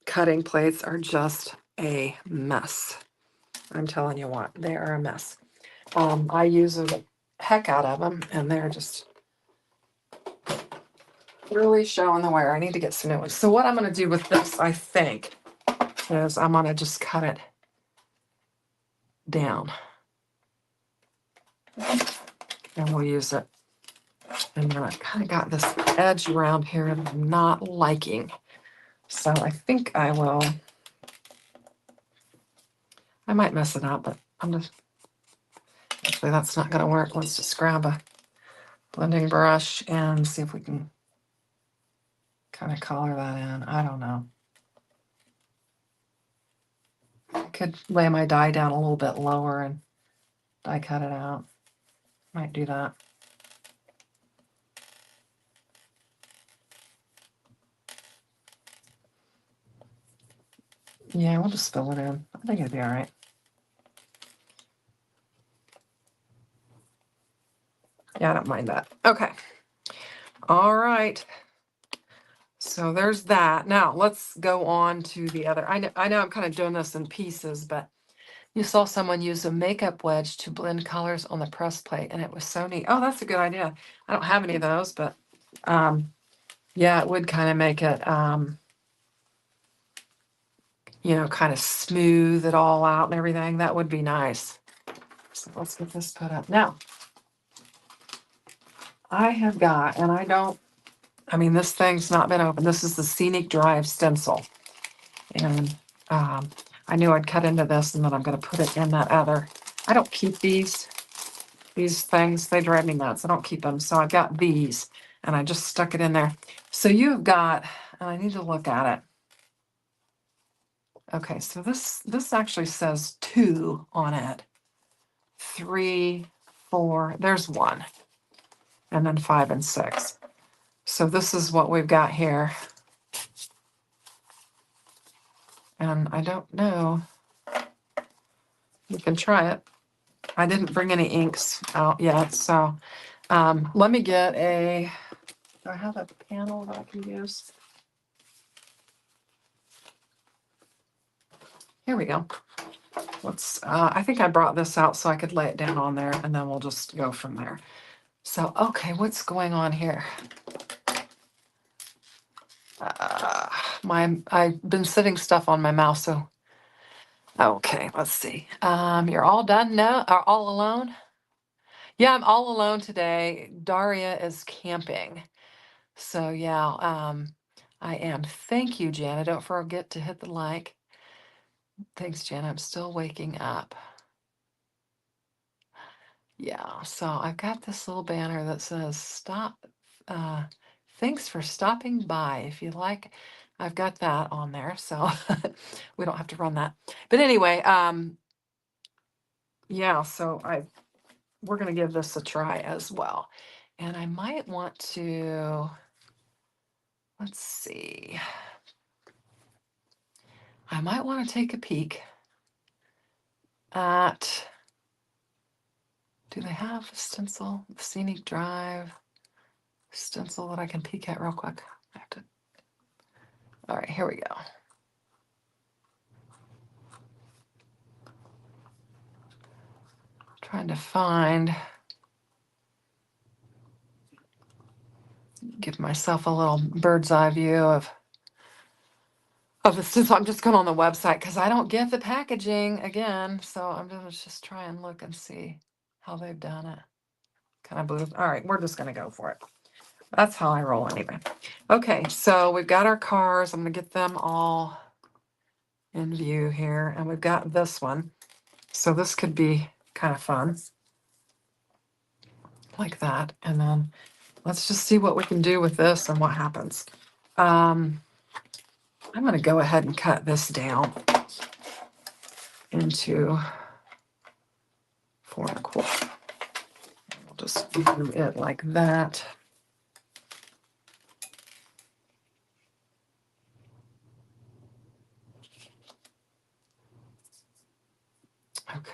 cutting plates are just a mess. I'm telling you what, they are a mess. I use the heck out of them, and they're just really showing the wear. I need to get some new ones. So what I'm going to do with this, I think, is I'm going to just cut it down. And we'll use it. And then I've kind of got this edge around here that I'm not liking. So I think I might mess it up, but actually that's not going to work. Let's just grab a blending brush and see if we can kind of color that in. I don't know. I could lay my die down a little bit lower and die cut it out. Might do that. Yeah, we'll just fill it in. I think it'll be all right. Yeah, I don't mind that. Okay. All right. So there's that. Now let's go on to the other. I know I'm kind of doing this in pieces, but you saw someone use a makeup wedge to blend colors on the press plate, and it was so neat. Oh, that's a good idea. I don't have any of those, but yeah, it would kind of make it, you know, kind of smooth it all out and everything. That would be nice. So let's get this put up. Now, I have got, and this thing's not been opened. This is the Scenic Drive stencil. And I knew I'd cut into this, and then I'm going to put it in that other. I don't keep these things. They drive me nuts. I don't keep them. So I've got these, and I just stuck it in there. So you've got, and I need to look at it. Okay, so this actually says 2 on it. 3, 4, there's 1. And then 5 and 6. So this is what we've got here. And I don't know. You can try it. I didn't bring any inks out yet, so let me get a, do I have a panel that I can use? Here we go. Let's, I think I brought this out so I could lay it down on there, and then we'll just go from there. So, okay, what's going on here? I've been sitting stuff on my mouse, so, okay, let's see. You're all done now? Are all alone? Yeah, I'm all alone today. Daria is camping. So yeah, I am. Thank you, Jana. Don't forget to hit the like. Thanks, Jana. I'm still waking up. Yeah, so I've got this little banner that says stop. Thanks for stopping by. If you like, I've got that on there, so we don't have to run that. But anyway, yeah, so we're gonna give this a try as well. And I might want to, let's see. I might want to take a peek at, do they have a stencil, Scenic Drive stencil that I can peek at real quick? I have to, all right, here we go. Trying to find, give myself a little bird's eye view of this. So I'm just going on the website because I don't get the packaging again. So I'm going to just try and look and see how they've done it. Kind of blue. All right, we're just going to go for it. That's how I roll anyway. Okay, so we've got our cars. I'm going to get them all in view here. And we've got this one. So this could be kind of fun. Like that. And then let's just see what we can do with this and what happens. I'm going to go ahead and cut this down into 4 1/4. We'll just do it like that. Okay.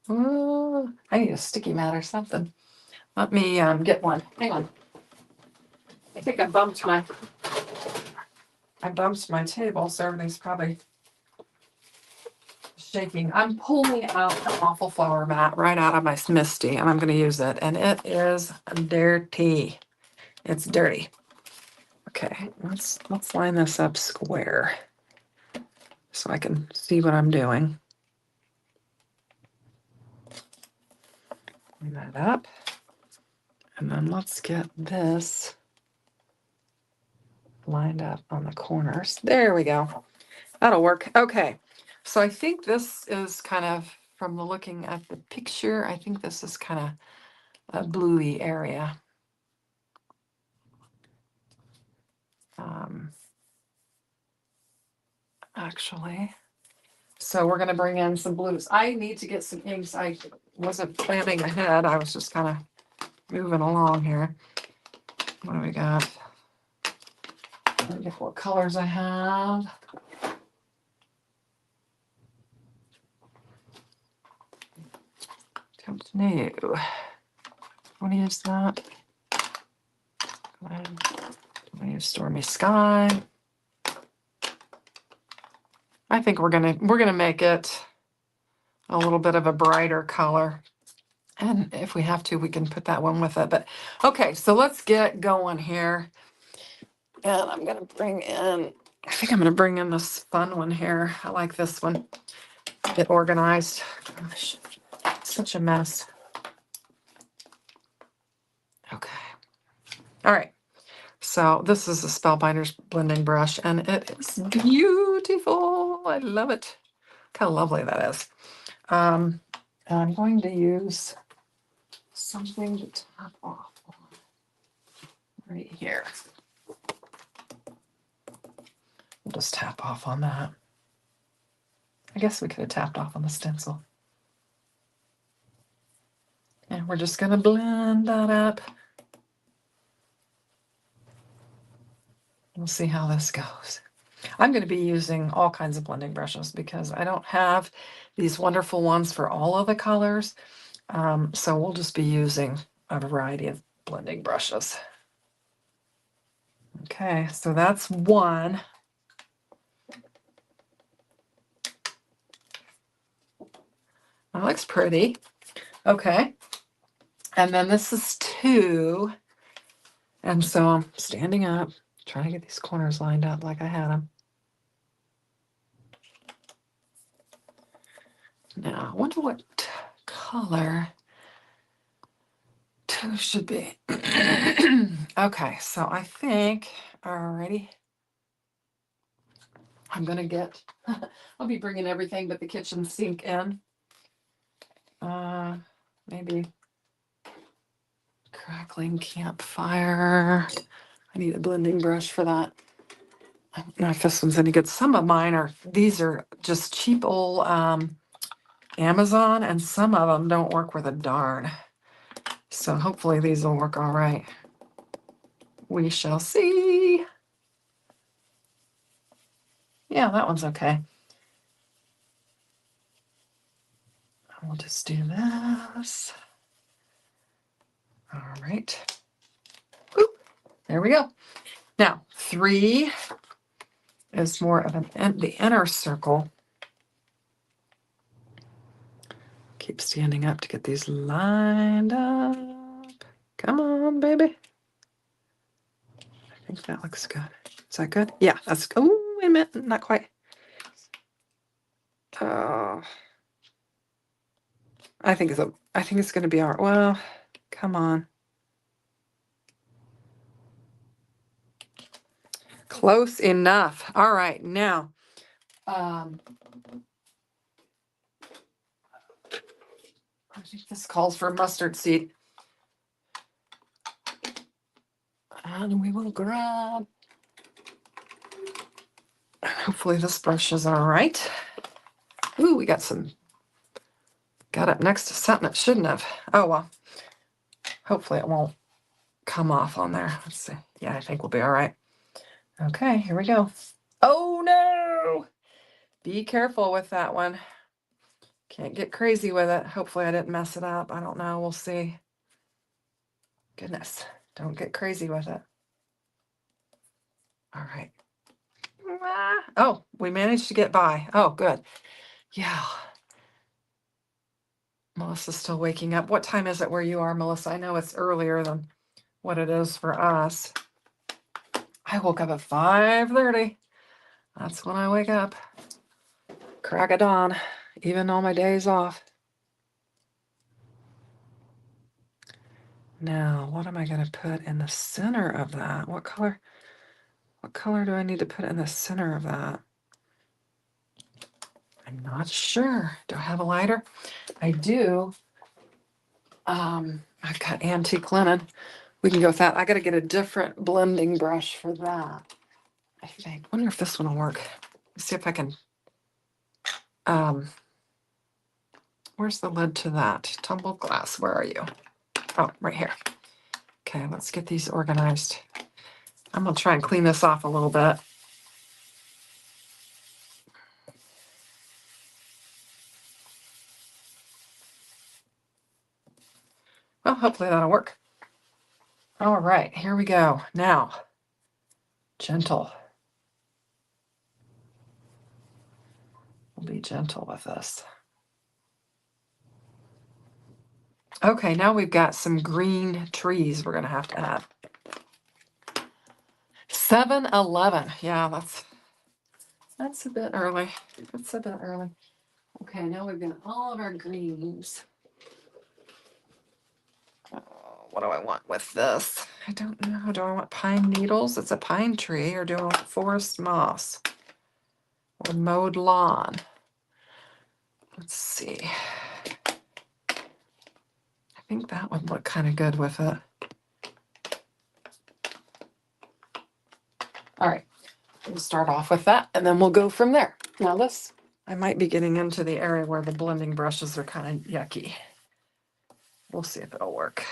Ooh, I need a sticky mat or something. Let me get one. Hang on. I think I bumped my table, so everything's probably shaking. I'm pulling out an awful flower mat right out of my Misty, and I'm going to use it. And it is dirty. It's dirty. Okay, let's line this up square so I can see what I'm doing. Line that up. And then let's get this lined up on the corners. There we go. That'll work. Okay. So I think this is kind of, from the looking at the picture, I think this is kind of a bluey area. Actually. So we're going to bring in some blues. I need to get some inks. I wasn't planning ahead. I was just kind of moving along here. What do we got? Let me get what colors I have. Don't know. Want to use that? I'm going to use Stormy Sky. I think we're gonna make it a little bit of a brighter color. And if we have to, we can put that one with it. But okay, so let's get going here. And I'm gonna bring in, I think I'm gonna bring in this fun one here. I like this one. Get organized. Gosh, such a mess. Okay. All right. So this is a Spellbinders blending brush, and it is beautiful. I love it. Look how lovely that is. And I'm going to use something to tap off on right here. We'll just tap off on that. I guess we could have tapped off on the stencil. And we're just going to blend that up. We'll see how this goes. I'm going to be using all kinds of blending brushes because I don't have these wonderful ones for all of the colors. So we'll just be using a variety of blending brushes. Okay, so that's one. That looks pretty. Okay. And then this is 2. And so I'm standing up, trying to get these corners lined up like I had them. Now, I wonder what color 2 should be. Okay, so I think, alrighty, I'm going to get, I'll be bringing everything but the kitchen sink in. Maybe crackling campfire. I need a blending brush for that. I don't know if this one's any good. Some of mine are, these are just cheap old Amazon, and some of them don't work worth a darn. So hopefully these will work all right. We shall see. Yeah, that one's okay. We'll just do this. All right. Oop, there we go. Now, 3 is more of the inner circle. Keep standing up to get these lined up. Come on, baby. I think that looks good. Is that good? Yeah, that's, oh, wait a minute, not quite. Oh, I think it's going to be all right. Well, come on. Close enough. All right, now, I think this calls for mustard seed. And we will grab, hopefully this brush is all right. Ooh, we got up next to something it shouldn't have. Oh, well, hopefully it won't come off on there. Let's see. Yeah, I think we'll be all right. Okay, here we go. Oh, no. Be careful with that one. Can't get crazy with it. Hopefully I didn't mess it up. I don't know. We'll see. Goodness, don't get crazy with it. All right. Oh, we managed to get by. Oh, good. Yeah. Melissa's still waking up. What time is it where you are, Melissa? I know it's earlier than what it is for us. I woke up at 5:30. That's when I wake up. Crack of dawn, even on my days off. Now, what am I going to put in the center of that? What color do I need to put in the center of that? I'm not sure. Do I have a lighter? I do. I've got antique linen. We can go with that. I got to get a different blending brush for that, I think. Wonder if this one will work. Let's see if I can. Where's the lid to that? Tumbled glass. Where are you? Oh, right here. Okay, let's get these organized. I'm going to try and clean this off a little bit. Well, hopefully that'll work. All right, here we go. Now, gentle. We'll be gentle with this. Okay, now we've got some green trees we're going to have to add. 7-Eleven. Yeah, that's a bit early. That's a bit early. Okay, now we've got all of our greens. What do I want with this? I don't know. Do I want pine needles? It's a pine tree. Or do I want forest moss? Or mowed lawn? Let's see. I think that would look kind of good with it. All right. We'll start off with that, and then we'll go from there. Now this, I might be getting into the area where the blending brushes are kind of yucky. We'll see if it'll work.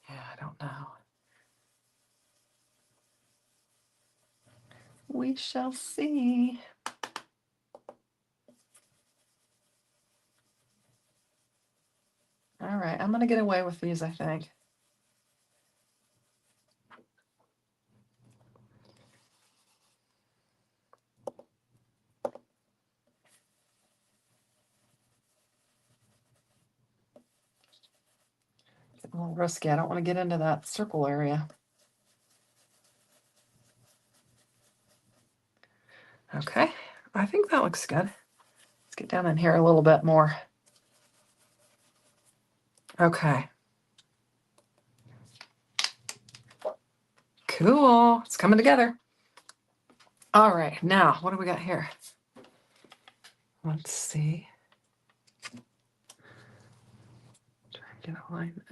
Yeah, I don't know. We shall see. All right, I'm going to get away with these, I think. It's a little risky. I don't want to get into that circle area. Okay, I think that looks good. Let's get down in here a little bit more. Okay. Cool. It's coming together. All right, now what do we got here? Let's see. Try and get a line.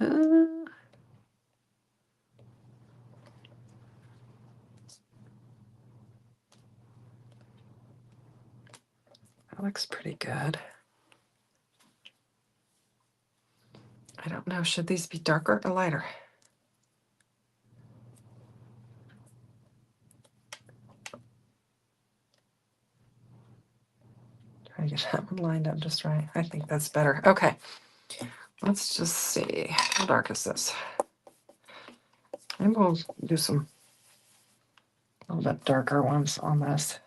That looks pretty good. I don't know. Should these be darker or lighter? Try to get that one lined up just right. I think that's better. Okay. Let's just see. How dark is this? And we'll do some A little bit darker ones on this.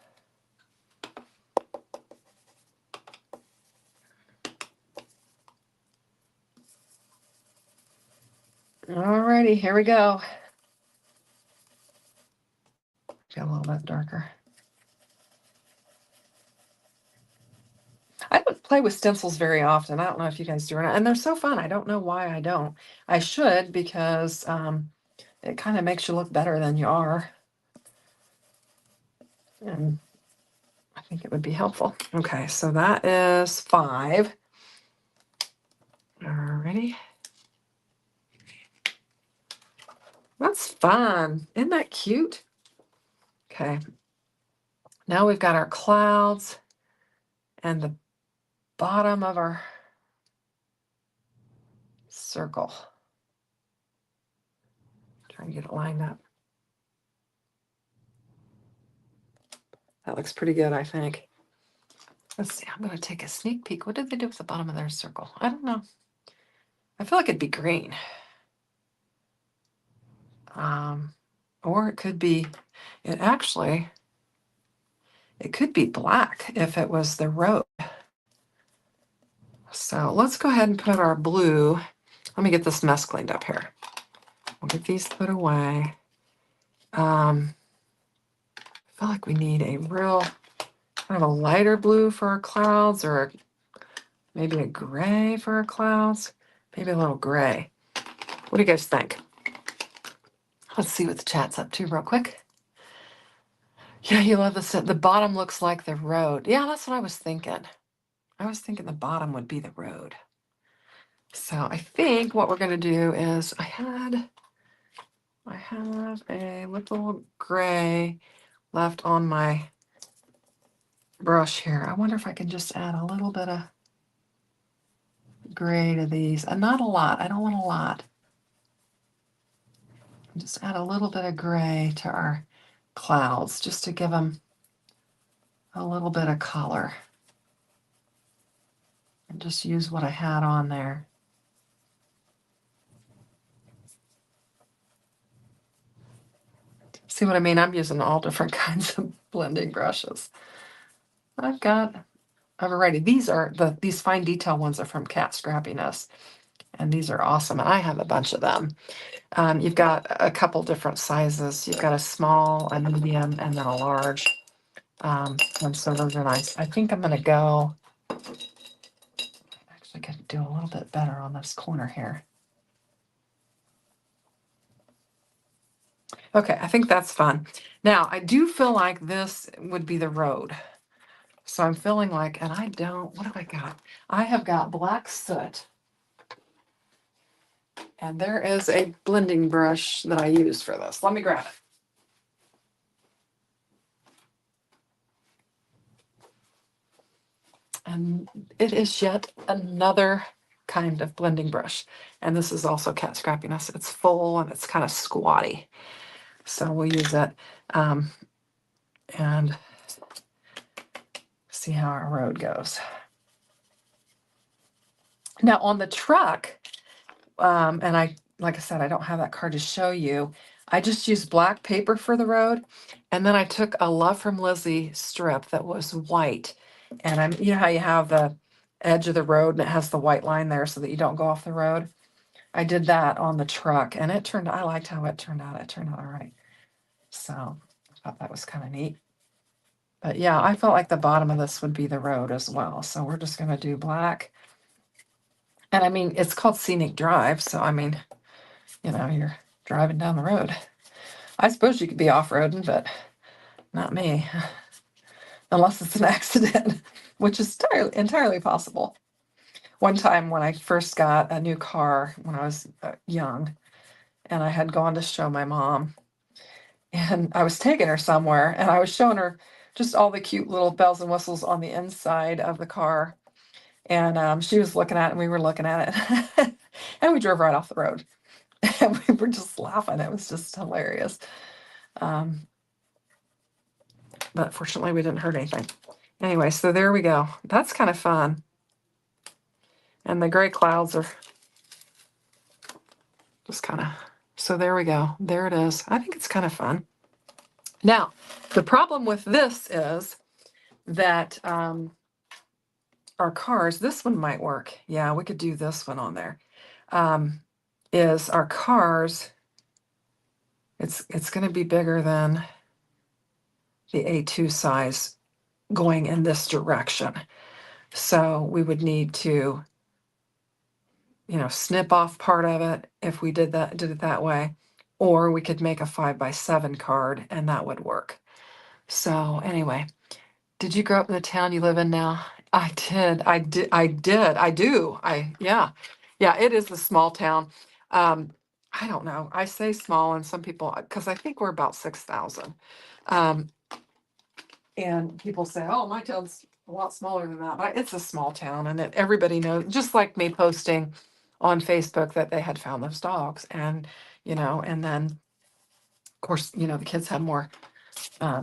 Alrighty, here we go. Get a little bit darker. I don't play with stencils very often. I don't know if you guys do or not. And they're so fun. I don't know why I don't. I should, because it kind of makes you look better than you are. And I think it would be helpful. Okay, so that is 5. Alrighty. That's fun. Isn't that cute? Okay. Now we've got our clouds and the bottom of our circle. Try and get it lined up. That looks pretty good, I think. Let's see, I'm going to take a sneak peek. What did they do with the bottom of their circle? I don't know. I feel like it'd be green. Or it could be, it could be black if it was the road. So let's go ahead and put our blue. Let me get this mess cleaned up here. We'll get these put away. I feel like we need a real kind of a lighter blue for our clouds, or maybe a gray for our clouds. Maybe a little gray. What do you guys think? Let's see what the chat's up to real quick. Yeah, you love the bottom looks like the road. Yeah, that's what I was thinking. I was thinking the bottom would be the road. So I think what we're going to do is I have a little gray left on my brush here. I wonder if I can just add a little bit of gray to these. Not a lot. I don't want a lot. Just add a little bit of gray to our clouds just to give them a little bit of color. And just use what I had on there. See what I mean? I'm using all different kinds of blending brushes. I've already, these fine detail ones are from Cat Scrappiness, and these are awesome, and I have a bunch of them. You've got a couple different sizes. You've got a small, a medium, and then a large. And so those are nice. I think I'm going to go, actually get to do a little bit better on this corner here. Okay, I think that's fun. Now, I do feel like this would be the road. So I'm feeling like, and I don't, what have I got? I have got black soot. And there is a blending brush that I use for this. Let me grab it. And it is yet another kind of blending brush. And this is also Cat Scrappiness. It's full and it's kind of squatty. So we'll use it and see how our road goes. Now on the truck, and like I said, I don't have that card to show you. I just used black paper for the road. And then I took a Love from Lizzie strip that was white. And you know how you have the edge of the road and it has the white line there so that you don't go off the road? I did that on the truck, and I liked how it turned out. It turned out all right. So I thought that was kind of neat. But yeah, I felt like the bottom of this would be the road as well. So we're just going to do black. And I mean, it's called Scenic Drive. So I mean, you know, you're driving down the road. I suppose you could be off-roading, but not me. Unless it's an accident, which is entirely possible. One time when I first got a new car when I was young, and I had gone to show my mom, and I was taking her somewhere, and I was showing her just all the cute little bells and whistles on the inside of the car. And she was looking at it, and we were looking at it. And we drove right off the road. And we were just laughing. It was just hilarious. But fortunately, we didn't hurt anything. Anyway, so there we go. That's kind of fun. And the gray clouds are just kind of, so there we go. There it is. I think it's kind of fun. Now, the problem with this is that our cars, this one might work. Yeah, we could do this one on there. Is our cars, it's going to be bigger than the A2 size going in this direction. So we would need to, snip off part of it if we did it that way, or we could make a 5x7 card and that would work. So anyway, did you grow up in the town you live in now? I did. Yeah. Yeah, it is a small town. I don't know. I say small, and some people, because I think we're about 6,000. Um, and people say, oh, my town's a lot smaller than that. But it's a small town, and everybody knows, just like me posting on Facebook that they had found those dogs. And then, of course, the kids have more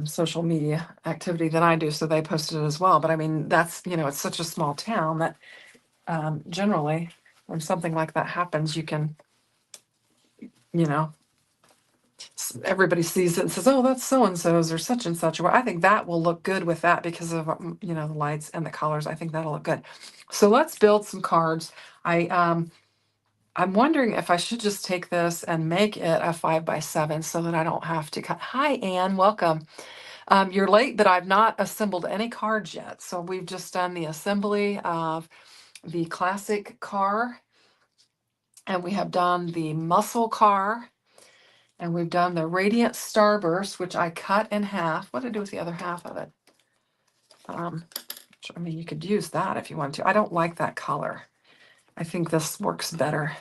social media activity than I do, so they posted it as well. But I mean, that's, it's such a small town that generally, when something like that happens, you can, you know, everybody sees it and says, oh, that's so and so's or such and such. Well, I think that will look good with that because of, the lights and the colors. I think that'll look good. So let's build some cards. I'm wondering if I should just take this and make it a 5x7 so that I don't have to cut. Hi, Anne, welcome. You're late, but I've not assembled any cards yet. So we've just done the assembly of the classic car, and we have done the muscle car, and we've done the radiant starburst, which I cut in half. What did I do with the other half of it? I mean, you could use that if you want to. I don't like that color. I think this works better.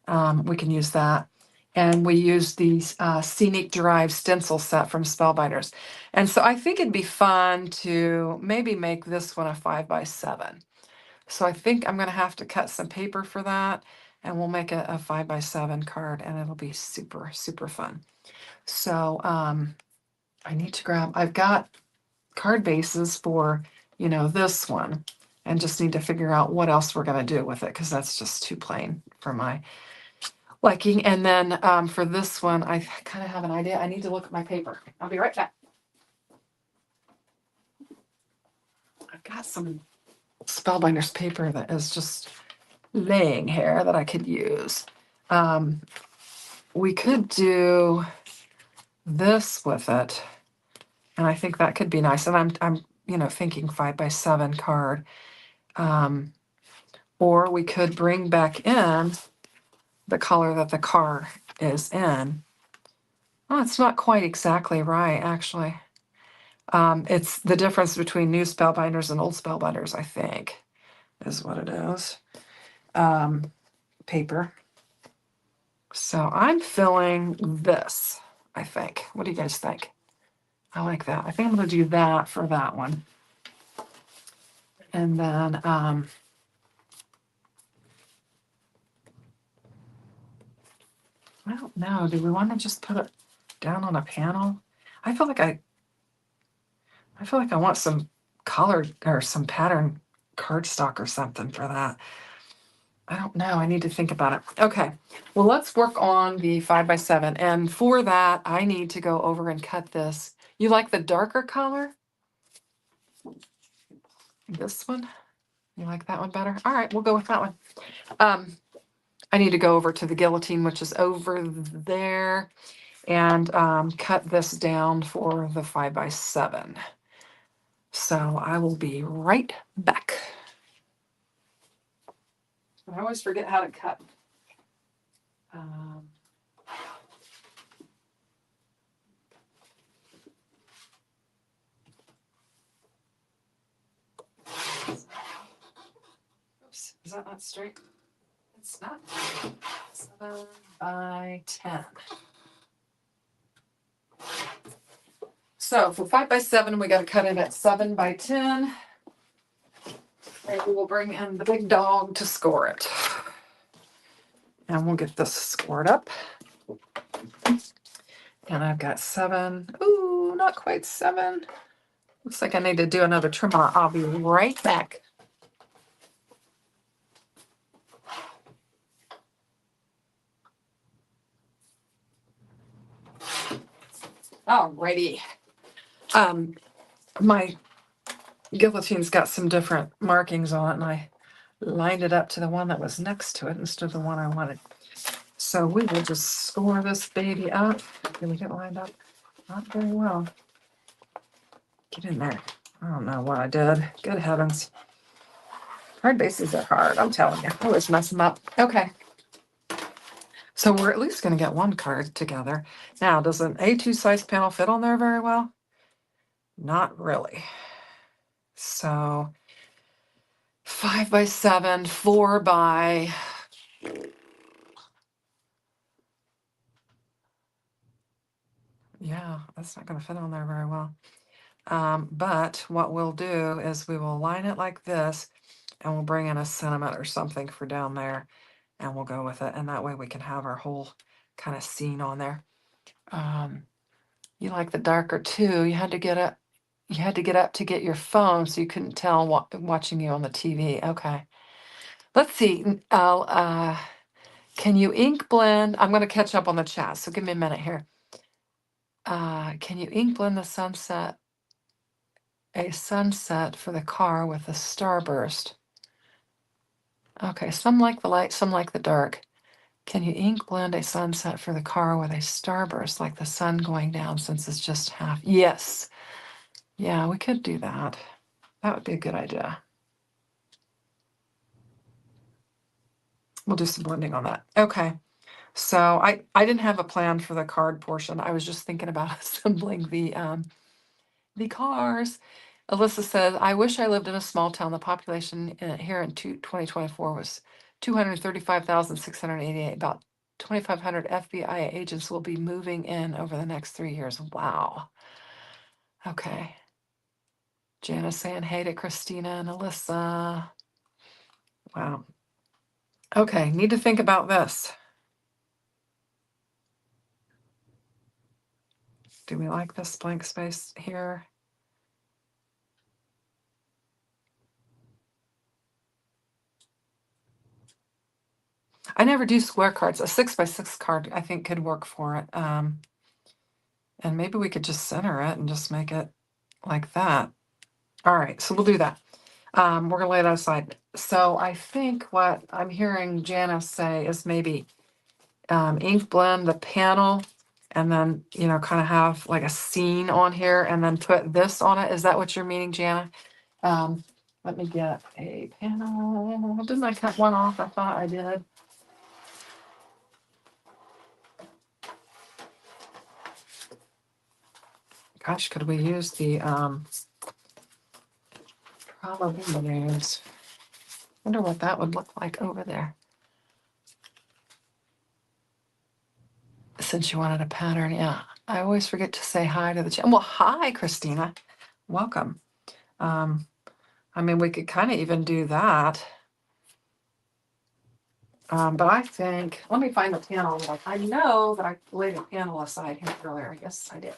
We can use that. And we use the Scenic Drive stencil set from Spellbinders. And so I think it'd be fun to maybe make this one a 5x7. So I think I'm going to have to cut some paper for that, and we'll make a 5x7 card, and it'll be super, super fun. So I need to I've got card bases for, this one, and just need to figure out what else we're going to do with it, because that's just too plain for my liking. And then for this one, I kind of have an idea. I need to look at my paper. I'll be right back. I've got some Spellbinders paper that is just laying here that I could use. We could do this with it, and I think that could be nice. And I'm thinking 5x7 card. Or we could bring back in the color that the car is in. Oh, it's not quite exactly right, actually. It's the difference between new Spellbinders and old Spellbinders, I think, is what it is. Paper. So I'm filling this, I think. What do you guys think? I like that. I think I'm going to do that for that one. And then I don't know. Do we want to just put it down on a panel? I feel like I want some colored or some pattern cardstock or something for that. I don't know. I need to think about it. Okay. Well, let's work on the 5x7. And for that, I need to go over and cut this. You like the darker color? This one? You like that one better? All right, we'll go with that one. I need to go over to the guillotine, which is over there, and cut this down for the 5x7. So I will be right back. I always forget how to cut. Oops, is that not straight? It's not. 7x10. So for 5x7, we got to cut it at 7x10. And we will bring in the big dog to score it. And we'll get this scored up. And I've got 7. Ooh, not quite 7. Looks like I need to do another trim. I'll be right back. Alrighty. My guillotine's got some different markings on it, and I lined it up to the one that was next to it instead of the one I wanted. So we will just score this baby up. Did we get lined up? Not very well. Get in there. I don't know what I did. Good heavens. Hard bases are hard, I'm telling you. I always mess them up. Okay. So we're at least going to get one card together. Now, does an A2 size panel fit on there very well? Not really. So 5 by 7, 4 by... Yeah, that's not going to fit on there very well. But what we'll do is we will line it like this, and we'll bring in a sentiment or something for down there, and we'll go with it. And that way we can have our whole kind of scene on there. You like the darker too. You had to get up. You had to get up to get your phone, so you couldn't tell watching you on the TV. Okay. Let's see. Can you ink blend? I'm going to catch up on the chat, so give me a minute here. Can you ink blend the sunset? A sunset for the car with a starburst. Okay, some like the light, some like the dark. Can you ink blend a sunset for the car with a starburst, like the sun going down, since it's just half? Yes. Yeah, we could do that. That would be a good idea. We'll do some blending on that. Okay. So I didn't have a plan for the card portion. I was just thinking about assembling the cars. Alyssa says, I wish I lived in a small town. The population here in 2024 was 235,688. About 2,500 FBI agents will be moving in over the next 3 years. Wow. Okay. Janice saying hey to Christina and Alyssa. Wow. Okay, need to think about this. Do we like this blank space here? I never do square cards. A 6 by 6 card, I think, could work for it. And maybe we could just center it and just make it like that. All right, so we'll do that. We're gonna lay it aside. So I think what I'm hearing Janice say is maybe ink blend the panel, and then, you know, kind of have like a scene on here, and then put this on it. Is that what you're meaning, Jana? Let me get a panel. Didn't I cut one off? I thought I did. Gosh, could we use the probably use. Wonder what that would look like over there. Since you wanted a pattern, yeah. I always forget to say hi to the chat. Well, hi, Christina. Welcome. I mean, we could kind of even do that. But I think, let me find the panel. I know that I laid a panel aside here earlier. Yes, I did.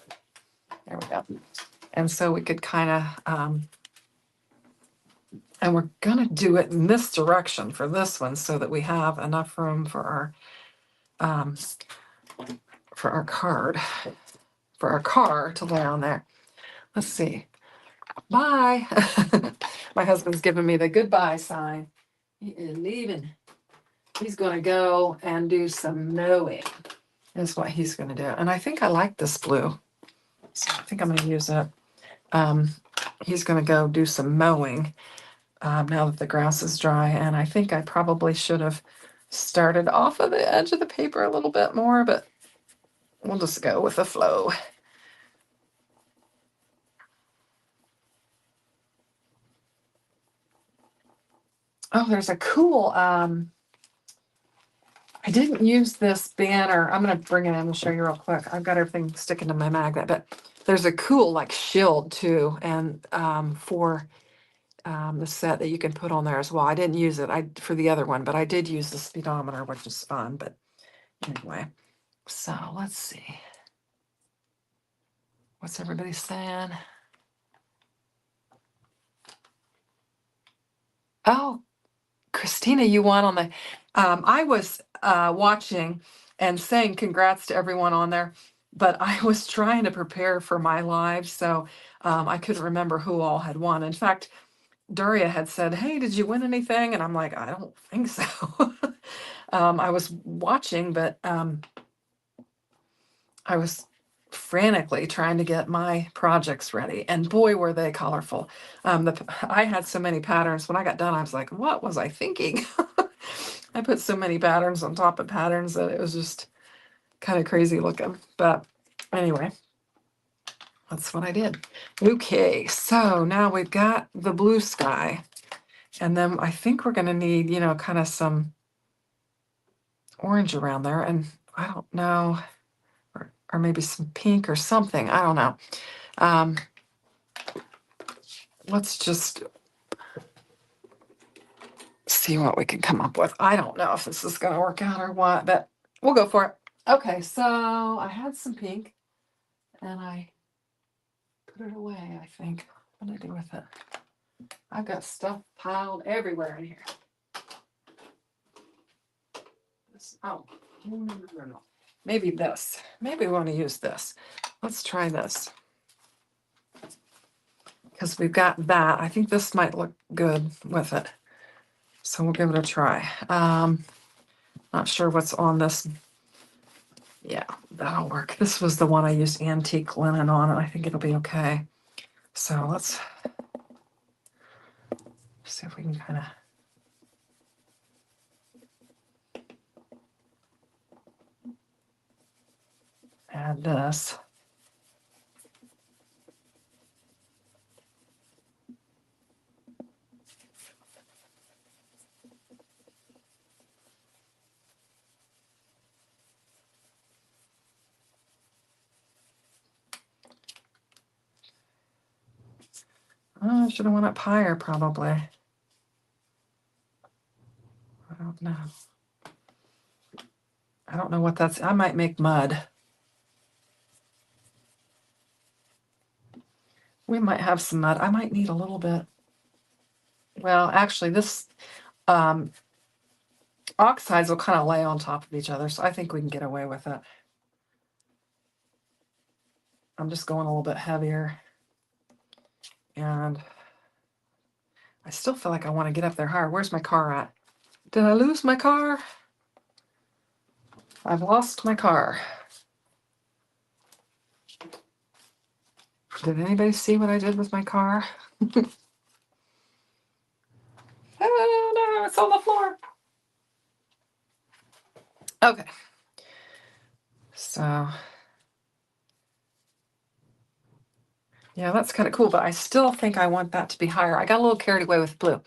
There we go. And so we could kind of, and we're going to do it in this direction for this one so that we have enough room for our card, for our car to lay on there. Let's see. Bye. My husband's giving me the goodbye sign. He is leaving. He's going to go and do some mowing. Is what he's going to do. And I think I like this blue. So I think I'm going to use it. He's going to go do some mowing now that the grass is dry. And I think I probably should have started off of the edge of the paper a little bit more, but we'll just go with the flow. Oh, there's a cool, I didn't use this banner. I'm going to bring it in and show you real quick. I've got everything sticking to my magnet, but there's a cool like shield too. And for the set that you can put on there as well. I didn't use it for the other one, but I did use the speedometer, which is fun. But anyway, so let's see. What's everybody saying? Oh, Christina, you won on the, I was watching and saying congrats to everyone on there. but I was trying to prepare for my live, so I couldn't remember who all had won. In fact, Daria had said, "Hey, did you win anything?" And I'm like, "I don't think so." I was watching, but I was frantically trying to get my projects ready, and boy, were they colorful. I had so many patterns. When I got done, I was like, "What was I thinking?" I put so many patterns on top of patterns that it was just kind of crazy looking. But anyway, that's what I did. Okay, so now we've got the blue sky. And then I think we're going to need, you know, kind of some orange around there. And I don't know, or maybe some pink or something. I don't know. Um, let's just see what we can come up with. I don't know if this is going to work out or what, but we'll go for it. Okay, so I had some pink and I put it away, I think. What did I do with it? I've got stuff piled everywhere in here. Oh, no. Maybe this. Maybe we want to use this. Let's try this. Because we've got that. I think this might look good with it. So we'll give it a try. Not sure what's on this. Yeah, that'll work. This was the one I used antique linen on, and I think it'll be okay. So let's see if we can kind of add this. Oh, I should have went up higher, probably. I don't know. I don't know what that's. I might make mud. We might have some mud. I might need a little bit. Well, actually, this oxides will kind of lay on top of each other, so I think we can get away with it. I'm just going a little bit heavier. And I still feel like I want to get up there higher. Where's my car at? Did I lose my car? I've lost my car. Did anybody see what I did with my car? Oh no, it's on the floor. Okay. So, yeah, that's kind of cool, but I still think I want that to be higher. I got a little carried away with blue.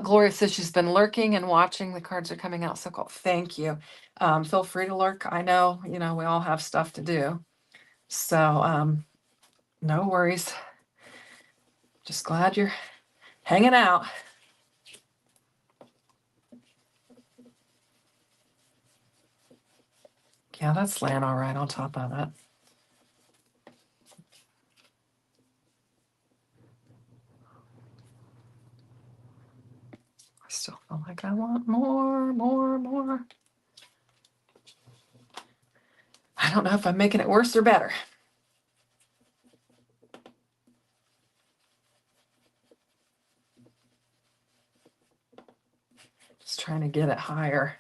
Gloria says she's been lurking and watching. The cards are coming out so cool. Thank you. Feel free to lurk. I know, you know, we all have stuff to do. So, no worries. Just glad you're hanging out. Yeah, that's laying all right on top of it. I still feel like I want more. I don't know if I'm making it worse or better. Just trying to get it higher.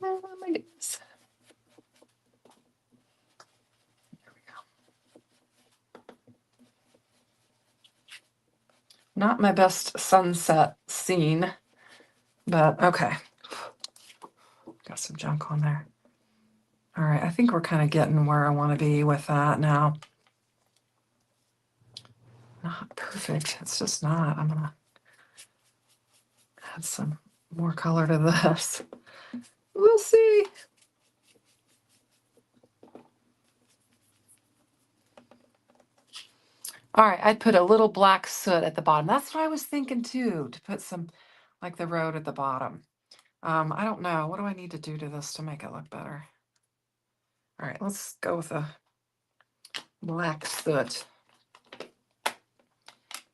Oh my goodness. There we go. Not my best sunset scene, but okay. Got some junk on there. All right, I think we're kind of getting where I want to be with that now. Not perfect. It's just not. I'm going to add some more color to this. We'll see. All right, I'd put a little black soot at the bottom. That's what I was thinking too, to put some, like the road at the bottom. I don't know. What do I need to do to this to make it look better? All right, let's go with a black soot.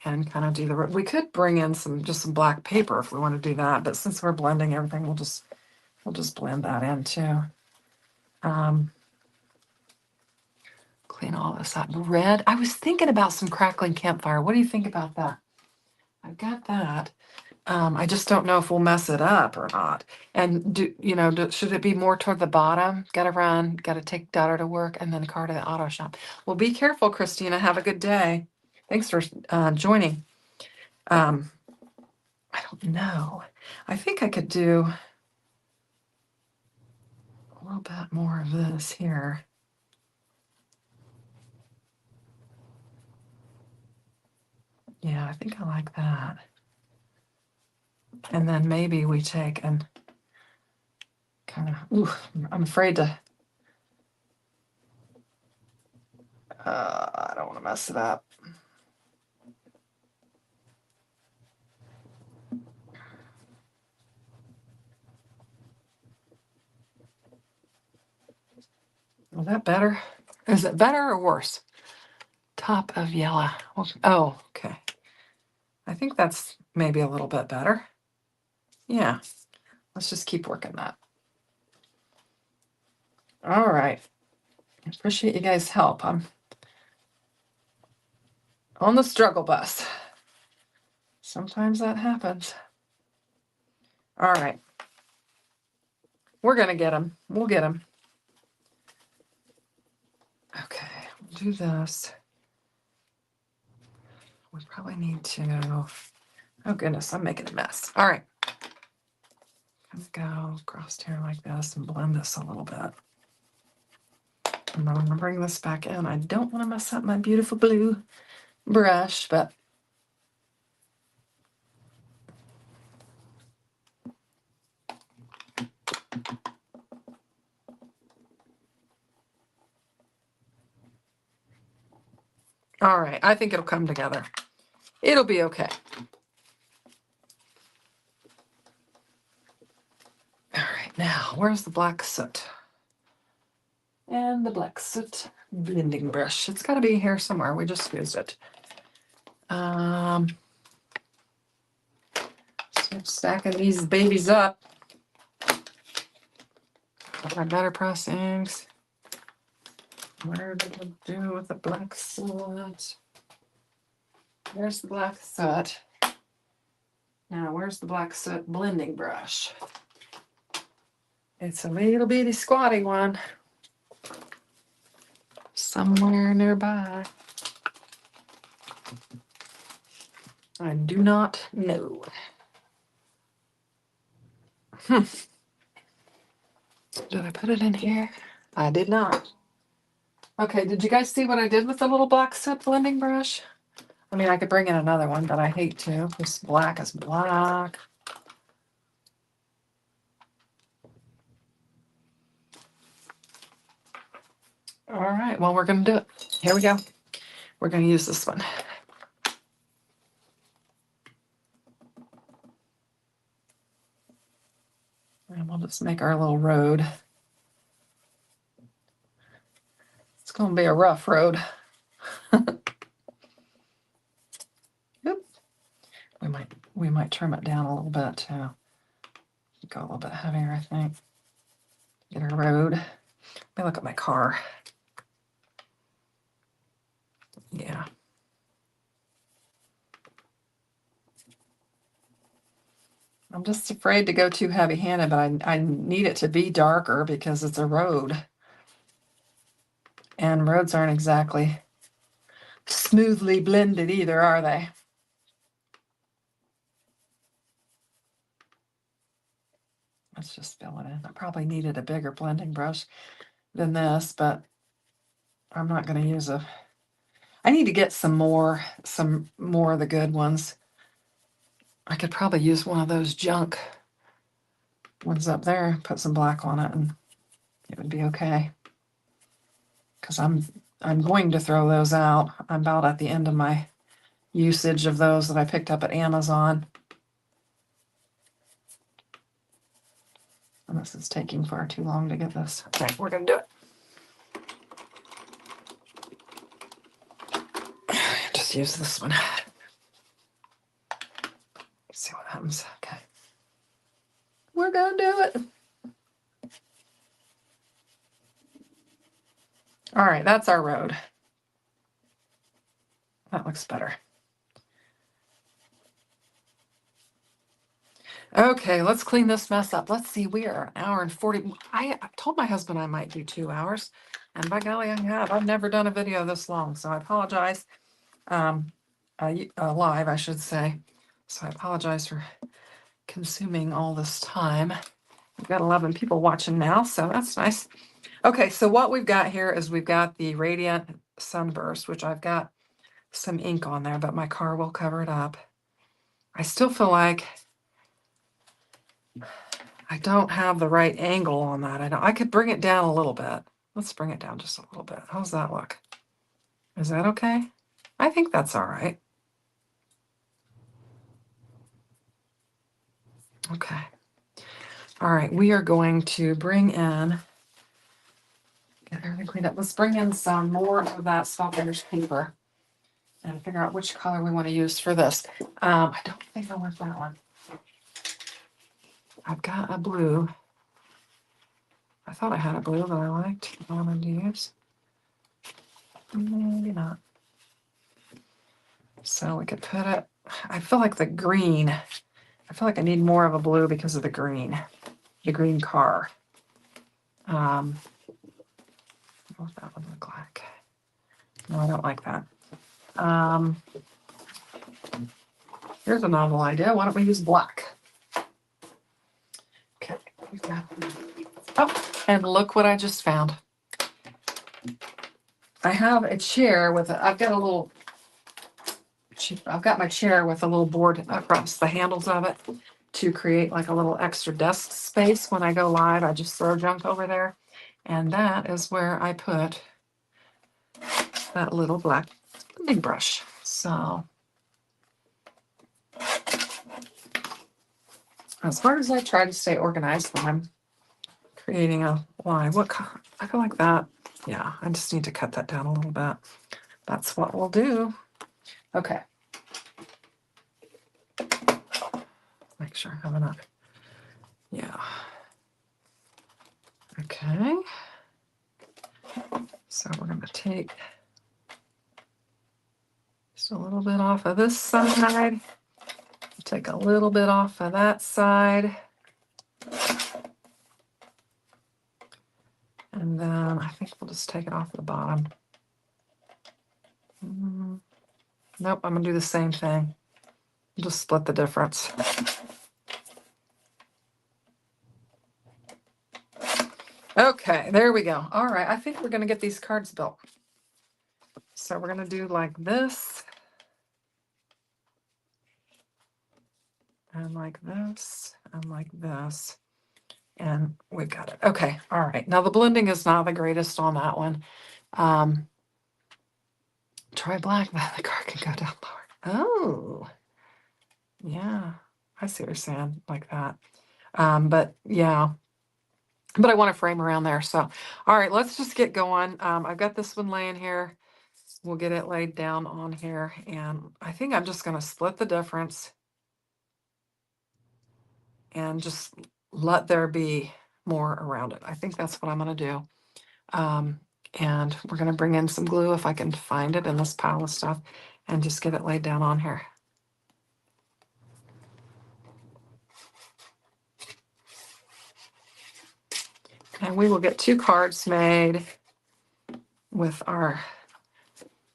and kind of do the, we could bring in just some black paper if we want to do that, but since we're blending everything, we'll just blend that in too. Clean all this up. Red, I was thinking about some crackling campfire. What do you think about that? I've got that. I just don't know if we'll mess it up or not. And should it be more toward the bottom? Got to run, got to take daughter to work, and then car to the auto shop. Well, be careful, Christina. Have a good day. Thanks for joining. I don't know. I think I could do a little bit more of this here. Yeah, I think I like that. And then maybe we take and kind of, I'm afraid to, I don't want to mess it up. Is that better? Is it better or worse? Top of yellow. Oh, okay. I think that's maybe a little bit better. Yeah, let's just keep working that. All right. I appreciate you guys' help. I'm on the struggle bus. Sometimes that happens. All right. We're going to get them. We'll get them. Okay, we'll do this. We probably need to, oh goodness, I'm making a mess. All right. I'm going to go across here like this and blend this a little bit. And then I'm going to bring this back in. I don't want to mess up my beautiful blue brush, but all right, I think it'll come together. It'll be okay. All right, now, where's the black soot? And the black soot blending brush. It's got to be here somewhere. We just used it. Stacking these babies up. My Betterpress inks. Where did I do with the black soot? There's the black soot. Now, where's the black soot blending brush? It's a little bitty squatty one. Somewhere nearby. I do not know. Did I put it in here? I did not. Okay, did you guys see what I did with the little black soot blending brush? I mean, I could bring in another one, but I hate to. This black is black. All right, well, we're going to do it. Here we go. We're going to use this one. And we'll just make our little road. It's going to be a rough road. Oop. We might trim it down a little bit too. Go a little bit heavier, I think. Get our road. Let me look at my car. Yeah. I'm just afraid to go too heavy-handed, but I need it to be darker because it's a road. And roads aren't exactly smoothly blended either, are they? Let's just fill it in. I probably needed a bigger blending brush than this, but I'm not going to use a... I need to get some more of the good ones. I could probably use one of those junk ones up there, put some black on it, and it would be okay. Because I'm going to throw those out. I'm about at the end of my usage of those that I picked up at Amazon. And this is taking far too long to get this. Okay, we're going to do it. Just use this one. happens. Okay. We're going to do it. All right, that's our road. That looks better. Okay, let's clean this mess up. Let's see, we are an hour and 40. I told my husband I might do 2 hours, and by golly, I have. I've never done a video this long, so I apologize. Live, I should say. So I apologize for consuming all this time. We've got 11 people watching now, so that's nice. Okay, so what we've got here is we've got the Radiant Sunburst, which I've got some ink on there, but my car will cover it up. I still feel like I don't have the right angle on that. I could bring it down a little bit. Let's bring it down just a little bit. How's that look? Is that okay? I think that's all right. Okay. All right, we are going to bring in, get everything cleaned up. Let's bring in some more of that Spellbinders paper and figure out which color we want to use for this. I don't think I want that one. I've got a blue. I thought I had a blue that I liked. I wanted to use. Maybe not. So we could put it, I feel like the green, I feel like I need more of a blue because of the green car. What does that one look like? No, I don't like that. Here's a novel idea. Why don't we use black? Okay. Oh, and look what I just found. I have a chair with I've got my chair with a little board across the handles of it to create like a little extra desk space. When I go live, I just throw junk over there. And that is where I put that little black blending brush. So as far as I try to stay organized when I'm creating a line, I feel like that. Yeah, I just need to cut that down a little bit. That's what we'll do. Okay. Make sure I have enough. Yeah. Okay. So we're going to take just a little bit off of this side. Take a little bit off of that side. And then I think we'll just take it off the bottom. Nope, I'm going to do the same thing. Just split the difference. Okay, there we go. All right, I think we're going to get these cards built. So we're going to do like this. And like this. And like this. And we've got it. Okay, all right. Now the blending is not the greatest on that one. Try black, the card can go down lower. Oh, yeah. I see what you're saying, like that. But yeah. But I want to frame around there. So, all right, let's just get going. I've got this one laying here. We'll get it laid down on here. And I think I'm just going to split the difference and just let there be more around it. I think that's what I'm going to do. And we're going to bring in some glue if I can find it in this pile of stuff and just get it laid down on here. And we will get 2 cards made with our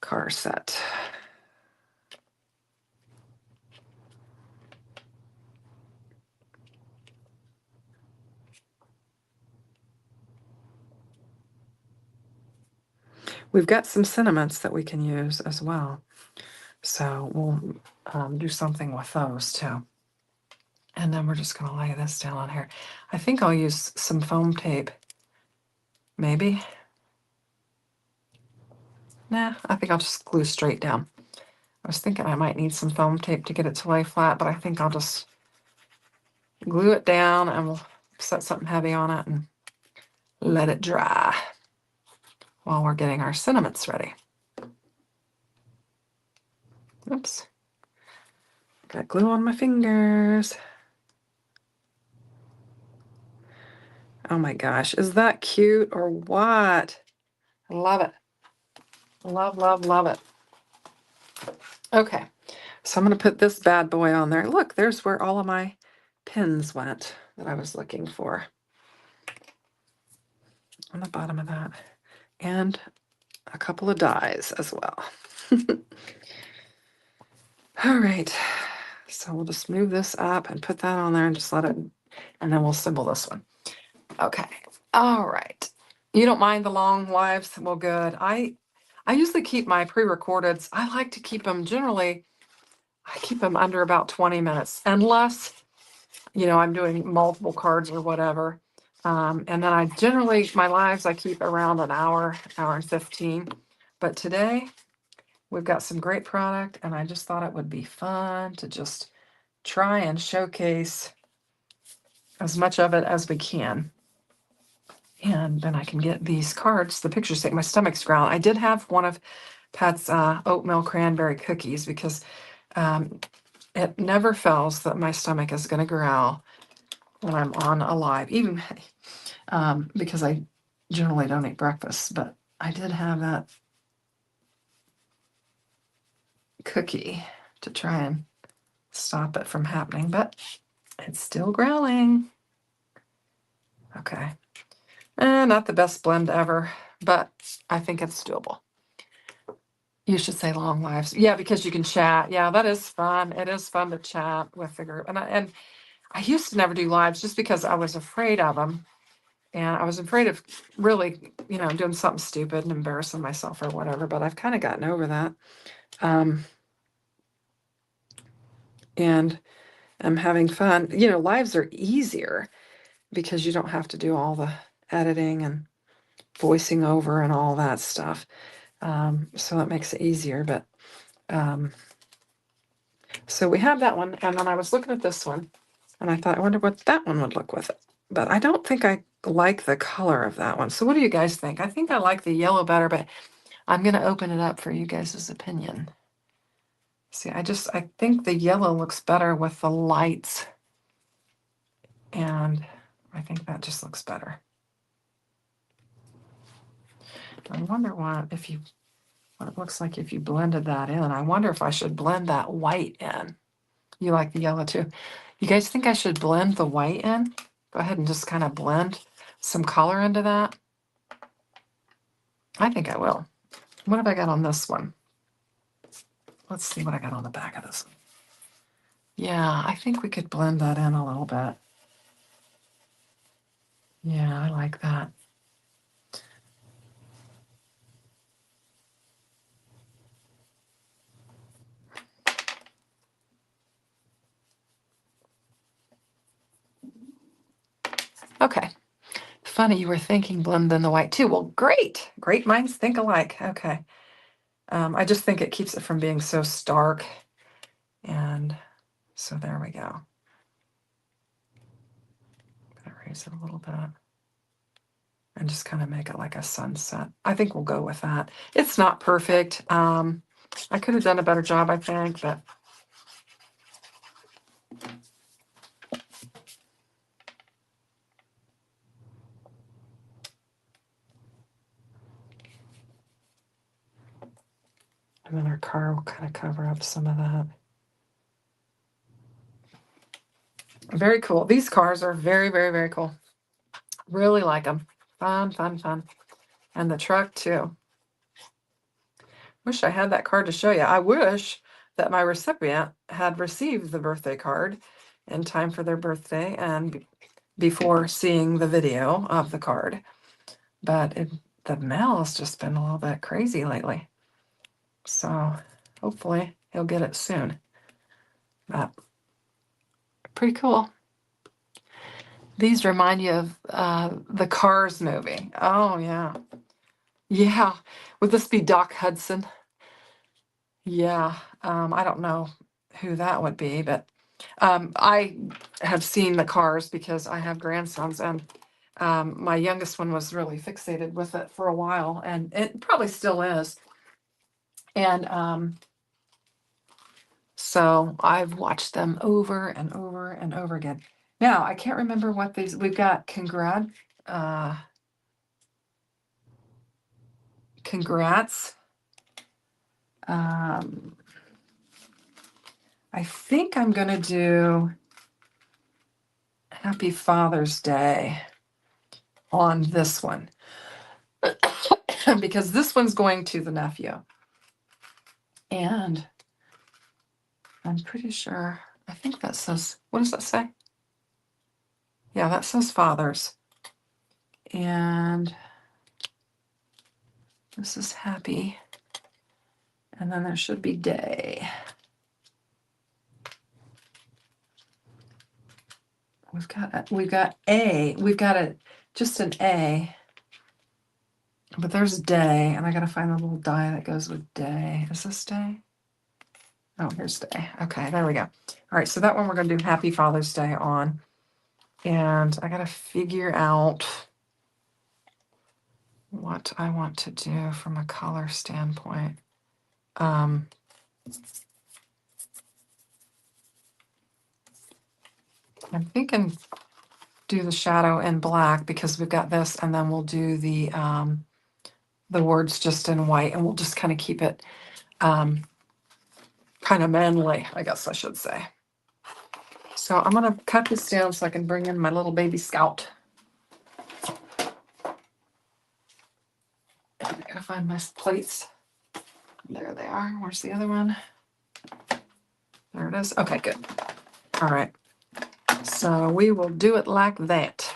car set. We've got some sentiments that we can use as well. So we'll do something with those too. And then we're just going to lay this down on here. I think I'll use some foam tape. Maybe. Nah, I think I'll just glue straight down. I was thinking I might need some foam tape to get it to lay flat, but I think I'll just glue it down and we'll set something heavy on it and let it dry while we're getting our sentiments ready. Oops. Got glue on my fingers. Oh my gosh, is that cute or what? I love it. Love, love, love it. Okay, so I'm going to put this bad boy on there. Look, there's where all of my pins went that I was looking for. On the bottom of that. And a couple of dies as well. All right, so we'll just move this up and put that on there and just let it, and then we'll symbol this one. Okay, all right. You don't mind the long lives? Well, good. I usually keep my pre-recordeds. I like to keep them generally, I keep them under about 20 minutes, unless, you know, I'm doing multiple cards or whatever. And then I generally, my lives, I keep around an hour and 15. But today, we've got some great product, and I just thought it would be fun to just try and showcase as much of it as we can. And then I can get these cards, the pictures take my stomach's growling. I did have one of Pat's oatmeal cranberry cookies because it never fails that my stomach is going to growl when I'm on a live, even because I generally don't eat breakfast. But I did have that cookie to try and stop it from happening, but it's still growling. Okay. Not the best blend ever, but I think it's doable. You should say long lives. Yeah, because you can chat. Yeah, that is fun. It is fun to chat with the group. And I used to never do lives just because I was afraid of them. And I was afraid of really, you know, doing something stupid and embarrassing myself or whatever. But I've kind of gotten over that. And I'm having fun. You know, lives are easier because you don't have to do all the editing and voicing over and all that stuff. So that makes it easier. But so we have that one. And then I was looking at this one and I thought, I wonder what that one would look with it. But I don't think I like the color of that one. So what do you guys think? I think I like the yellow better, but I'm going to open it up for you guys' opinion. See, I think the yellow looks better with the lights. And I think that just looks better. I wonder what it looks like if you blended that in. I wonder if I should blend that white in. You like the yellow too. You guys think I should blend the white in? Go ahead and just kind of blend some color into that. I think I will. What have I got on this one? Let's see what I got on the back of this one. Yeah, I think we could blend that in a little bit. Yeah, I like that. Okay. Funny, you were thinking blend in the white too. Well, great. Great minds think alike. Okay. I just think it keeps it from being so stark. And so there we go. Raise it a little bit. And just kind of make it like a sunset. I think we'll go with that. It's not perfect. I could have done a better job, I think, but and then our car will kind of cover up some of that. Very cool. These cars are very, very, very cool. Really like them. Fun, fun, fun. And the truck too. Wish I had that card to show you. I wish that my recipient had received the birthday card in time for their birthday and before seeing the video of the card. But the mail has just been a little bit crazy lately. So hopefully he'll get it soon. But pretty cool. These remind you of the Cars movie. Oh, yeah. Yeah. Would this be Doc Hudson? Yeah. I don't know who that would be, but I have seen the Cars because I have grandsons, and my youngest one was really fixated with it for a while, and it probably still is. And So I've watched them over and over and over again. Now, I can't remember what these, we've got congrats. I think I'm going to do Happy Father's Day on this one because this one's going to the nephew. And I'm pretty sure, I think that says, what does that say? Yeah, that says Father's. And this is Happy. And then there should be Day. We've got just an A, but there's Day, and I gotta find the little die that goes with Day. Is this Day? Oh, here's Day. Okay, there we go. All right, so that one we're gonna do Happy Father's Day on, and I gotta figure out what I want to do from a color standpoint. I'm thinking do the shadow in black because we've got this, and then we'll do the words just in white, and we'll just kind of keep it kind of manly, I guess I should say. So I'm gonna cut this down so I can bring in my little baby Scout. I gotta find my plates. There they are. Where's the other one? There it is. Okay, good. All right. So we will do it like that.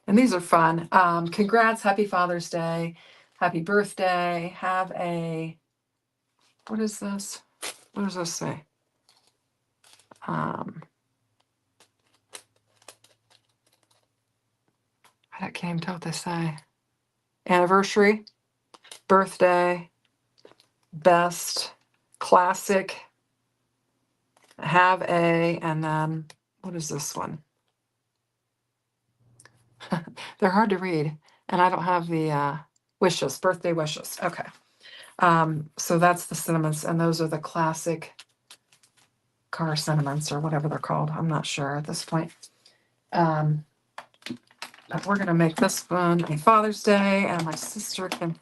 And these are fun. Congrats, Happy Father's Day, Happy Birthday, have a, what is this? What does this say? I can't even tell what they say. Anniversary, birthday, best, classic, have a, and then what is this one? They're hard to read, and I don't have the wishes, birthday wishes. Okay. So that's the cinnamons, and those are the classic car cinnamons or whatever they're called. I'm not sure at this point. But we're gonna make this one a Father's Day, and my sister can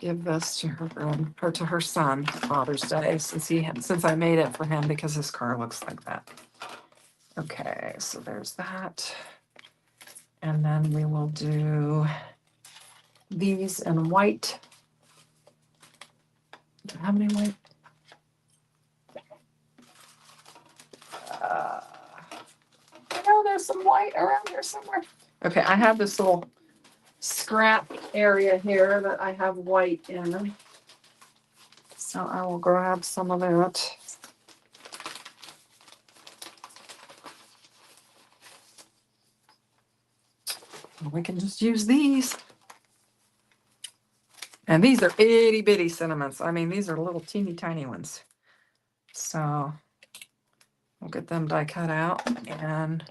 give this to her to her son for Father's Day since I made it for him because his car looks like that. Okay, so there's that. And then we will do these in white. How many white? I know there's some white around here somewhere. Okay, I have this little scrap area here that I have white in. So I will grab some of that. We can just use these. And these are itty bitty cinnamons. I mean, these are little teeny tiny ones. So we'll get them die cut out, and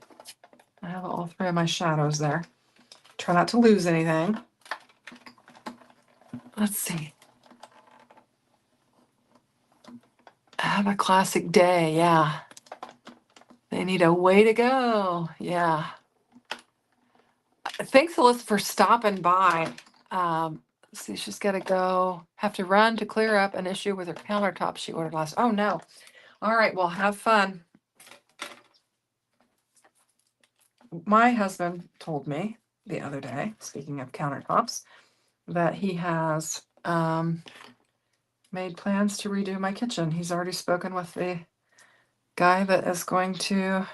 I have all three of my shadows there. Try not to lose anything. Let's see. Have a classic day, yeah. They need a way to go, yeah. Thanks, Alyssa, for stopping by. Let's see, she's got to go. Have to run to clear up an issue with her countertop she ordered last. Oh, no. All right, well, have fun. My husband told me the other day, speaking of countertops, that he has made plans to redo my kitchen. He's already spoken with the guy that is going to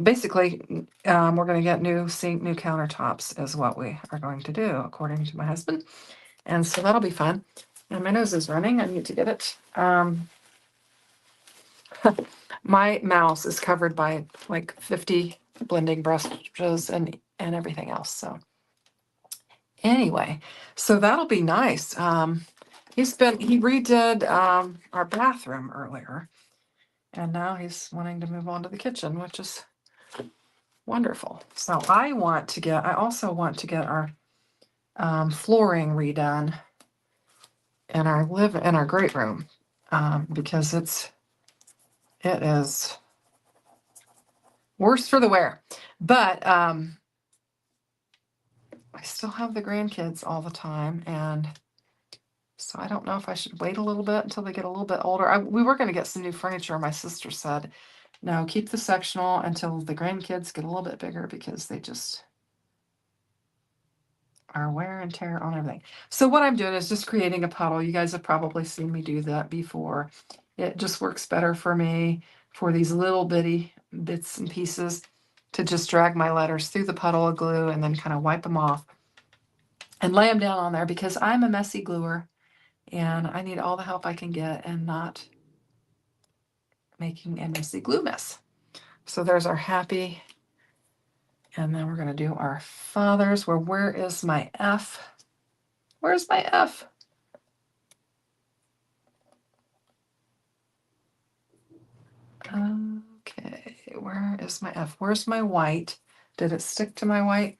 basically we're going to get new sink, new countertops is what we are going to do, according to my husband. And so that'll be fun. And my nose is running. I need to get it. My mouse is covered by like 50 blending brushes and everything else. So anyway, so that'll be nice. He redid our bathroom earlier, and now he's wanting to move on to the kitchen, which is wonderful. So I also want to get our flooring redone. in our great room, because it is worse for the wear. But I still have the grandkids all the time, and so I don't know if I should wait a little bit until they get a little bit older. We were going to get some new furniture. My sister said, no, keep the sectional until the grandkids get a little bit bigger, because they just are wear and tear on everything. So what I'm doing is just creating a puddle. You guys have probably seen me do that before. It just works better for me for these little bitty bits and pieces to just drag my letters through the puddle of glue and then kind of wipe them off and lay them down on there, because I'm a messy gluer and I need all the help I can get and not making a messy glue mess. So there's our happy. And then we're going to do our fathers. Where is my F? Where's my F? Okay, where is my F? Where's my white? Did it stick to my white?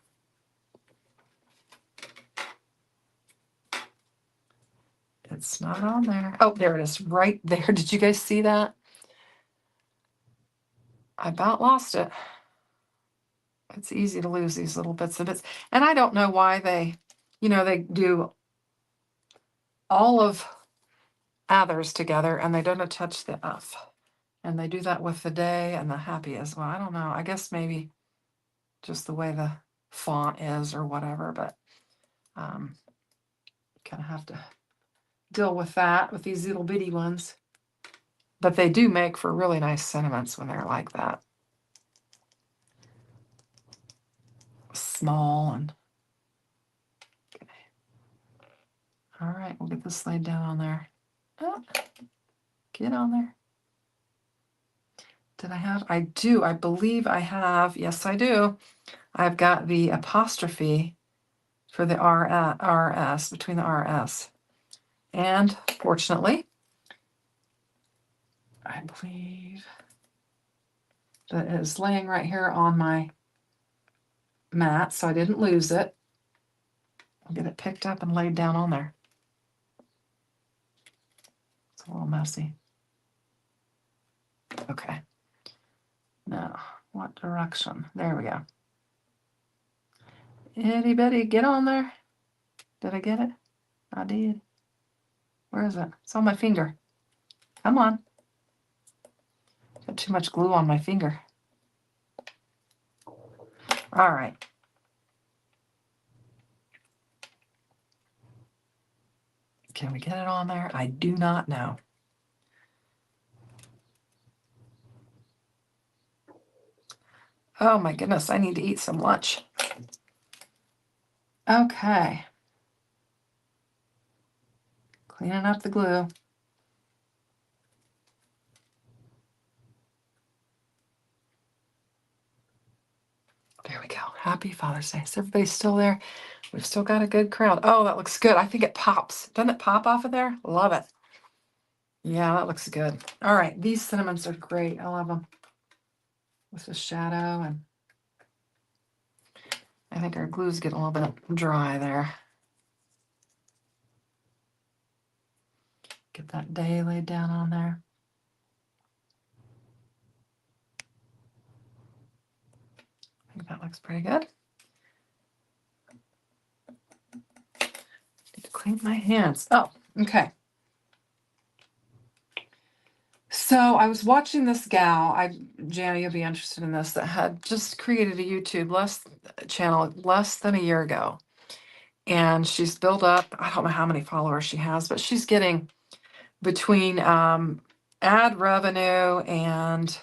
It's not on there. Oh, there it is, right there. Did you guys see that? I about lost it. It's easy to lose these little bits and bits. And I don't know why they do all of others together and they don't touch the F. And they do that with the day and the happy as well. I don't know. I guess maybe just the way the font is or whatever, but kind of have to deal with that with these little bitty ones. But they do make for really nice sentiments when they're like that. Small and okay. All right, we'll get this laid down on there. Oh, get on there. Did I have? I do. I believe I have. Yes, I do. I've got the apostrophe for the RS, between the RS. And fortunately, I believe that it is laying right here on my mat, so I didn't lose it. I'll get it picked up and laid down on there. It's a little messy. Okay. Now, what direction? There we go. Itty bitty, get on there. Did I get it? I did. Where is it? It's on my finger. Come on. Got too much glue on my finger. All right. Can we get it on there? I do not know. Oh my goodness, I need to eat some lunch. Okay. Cleaning up the glue. There we go. Happy Father's Day. Is everybody still there? We've still got a good crowd. Oh, that looks good. I think it pops. Doesn't it pop off of there? Love it. Yeah, that looks good. All right. These cinnamons are great. I love them. With the shadow, and I think our glue's getting a little bit dry there. Get that day laid down on there. I think that looks pretty good. Need to clean my hands. Oh, okay. So I was watching this gal, Jana, you'll be interested in this, that had just created a YouTube channel less than a year ago. And she's built up, I don't know how many followers she has, but she's getting between ad revenue and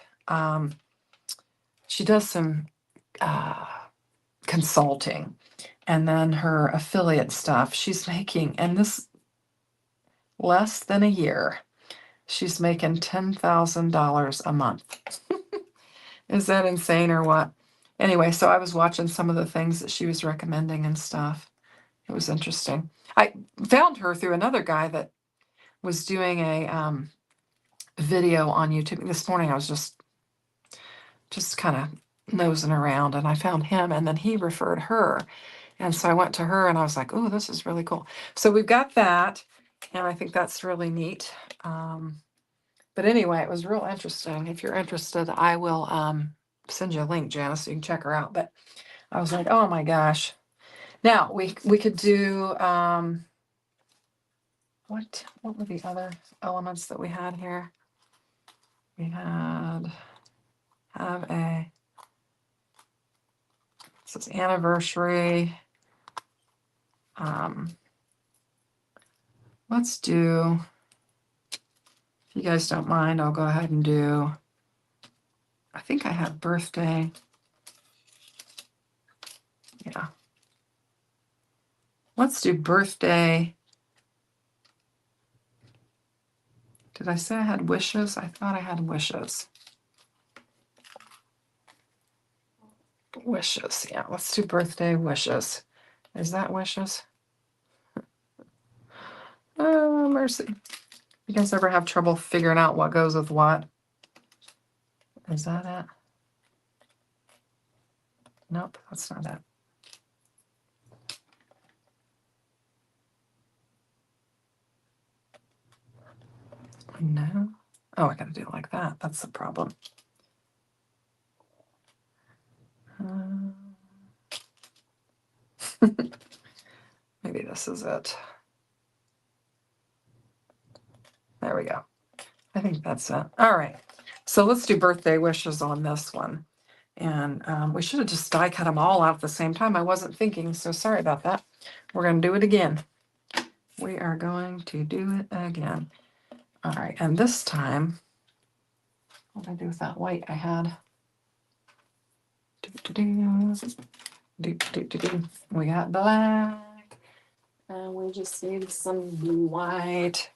she does some consulting and then her affiliate stuff. She's making, and this less than a year, she's making $10,000 a month. Is that insane or what? Anyway, so I was watching some of the things that she was recommending and stuff. It was interesting. I found her through another guy that was doing a video on YouTube. This morning I was just kind of nosing around and I found him and then he referred her. And so I went to her and I was like, oh, this is really cool. So we've got that. And I think that's really neat. But anyway, it was real interesting. If you're interested, I will send you a link, Janice, so you can check her out. But I was like, oh my gosh. Now we could do what were the other elements that we had here? We have a, this is anniversary. Let's do, if you guys don't mind, I'll go ahead and do, I think I have birthday. Yeah. Let's do birthday. Did I say I had wishes? I thought I had wishes. Wishes, yeah. Let's do birthday wishes. Is that wishes? Oh, mercy. You guys ever have trouble figuring out what goes with what? Is that it? Nope, that's not it. No. Oh, I gotta do it like that. That's the problem. Maybe this is it. There we go. I think that's it. All right. So let's do birthday wishes on this one. And we should have just die cut them all out at the same time. I wasn't thinking, so sorry about that. We're going to do it again. We are going to do it again. All right. And this time, what did I do with that white I had? We got black. And we just need some blue white.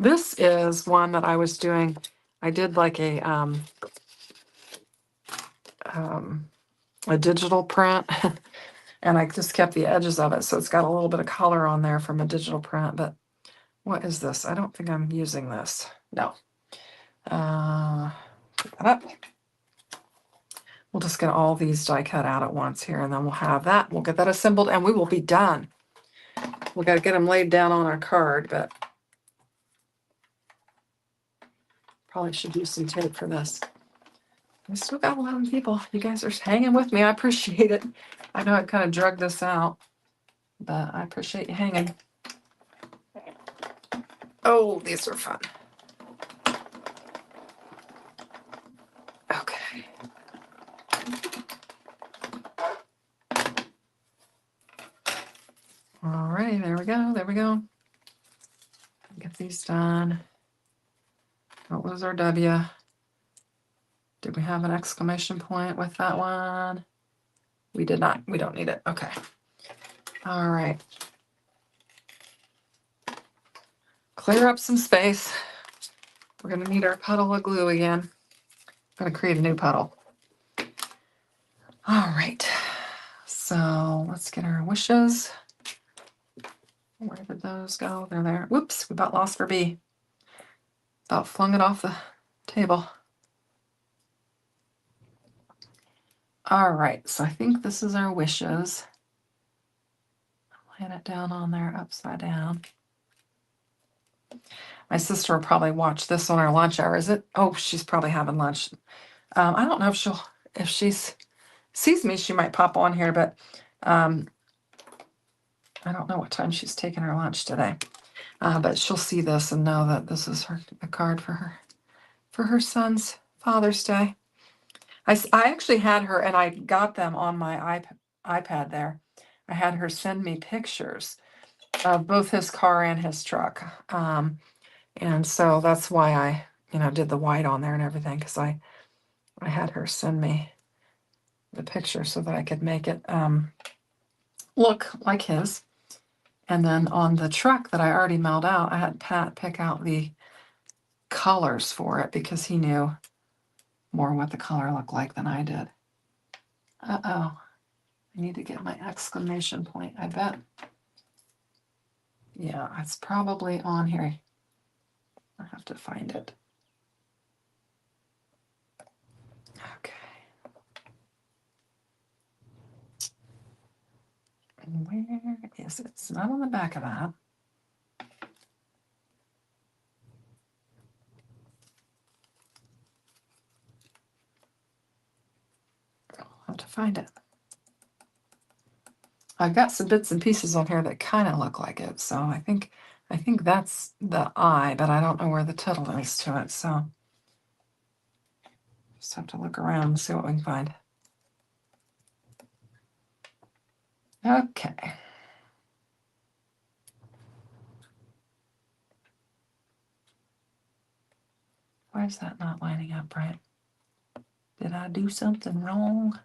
This is one that I was doing. I did like a digital print and I just kept the edges of it. So it's got a little bit of color on there from a digital print, but what is this? I don't think I'm using this. No. Put that up. We'll just get all these die cut out at once here, and then we'll have that. We'll get that assembled, and we will be done. We got to get them laid down on our card, but probably should use some tape for this. We still got 11 people. You guys are hanging with me. I appreciate it. I know I kind of drug this out, but I appreciate you hanging. Oh, these are fun. Okay. All right, there we go. There we go. Get these done. Don't lose our W. Did we have an exclamation point with that one? We did not. We don't need it. Okay. All right. Clear up some space. We're going to need our puddle of glue again. I'm going to create a new puddle. All right. So let's get our wishes. Where did those go? They're there. Whoops, we about lost our bee. About flung it off the table. All right, so I think this is our wishes. Laying it down on there upside down. My sister will probably watch this on our lunch hour. Is it? Oh, she's probably having lunch. I don't know if she sees me, she might pop on here, but I don't know what time she's taking her lunch today. But she'll see this and know that this is a card for her son's Father's Day. I actually had her, and I got them on my iPad there. I had her send me pictures of both his car and his truck. And so that's why I, did the white on there and everything, because I had her send me the picture so that I could make it look like his. And then on the truck that I already mailed out, I had Pat pick out the colors for it because he knew more what the color looked like than I did. Uh-oh. I need to get my exclamation point, I bet. Yeah, it's probably on here. I have to find it. Okay. And where is it? It's not on the back of that. have to find it. I've got some bits and pieces on here that kind of look like it, so I think that's the eye, but I don't know where the tittle is to it, so just have to look around and see what we can find. Okay. Why is that not lining up right? Did I do something wrong?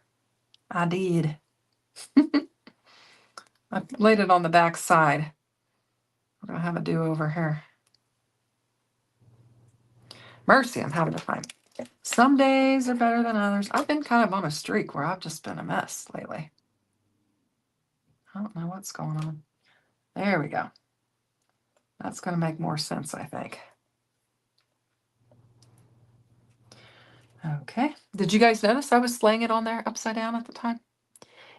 I did. I laid it on the back side. We're going to have a do-over here. Mercy, I'm having to find. Some days are better than others. I've been kind of on a streak where I've just been a mess lately. I don't know what's going on. There we go. That's going to make more sense, I think. Okay. Did you guys notice I was laying it on there upside down at the time?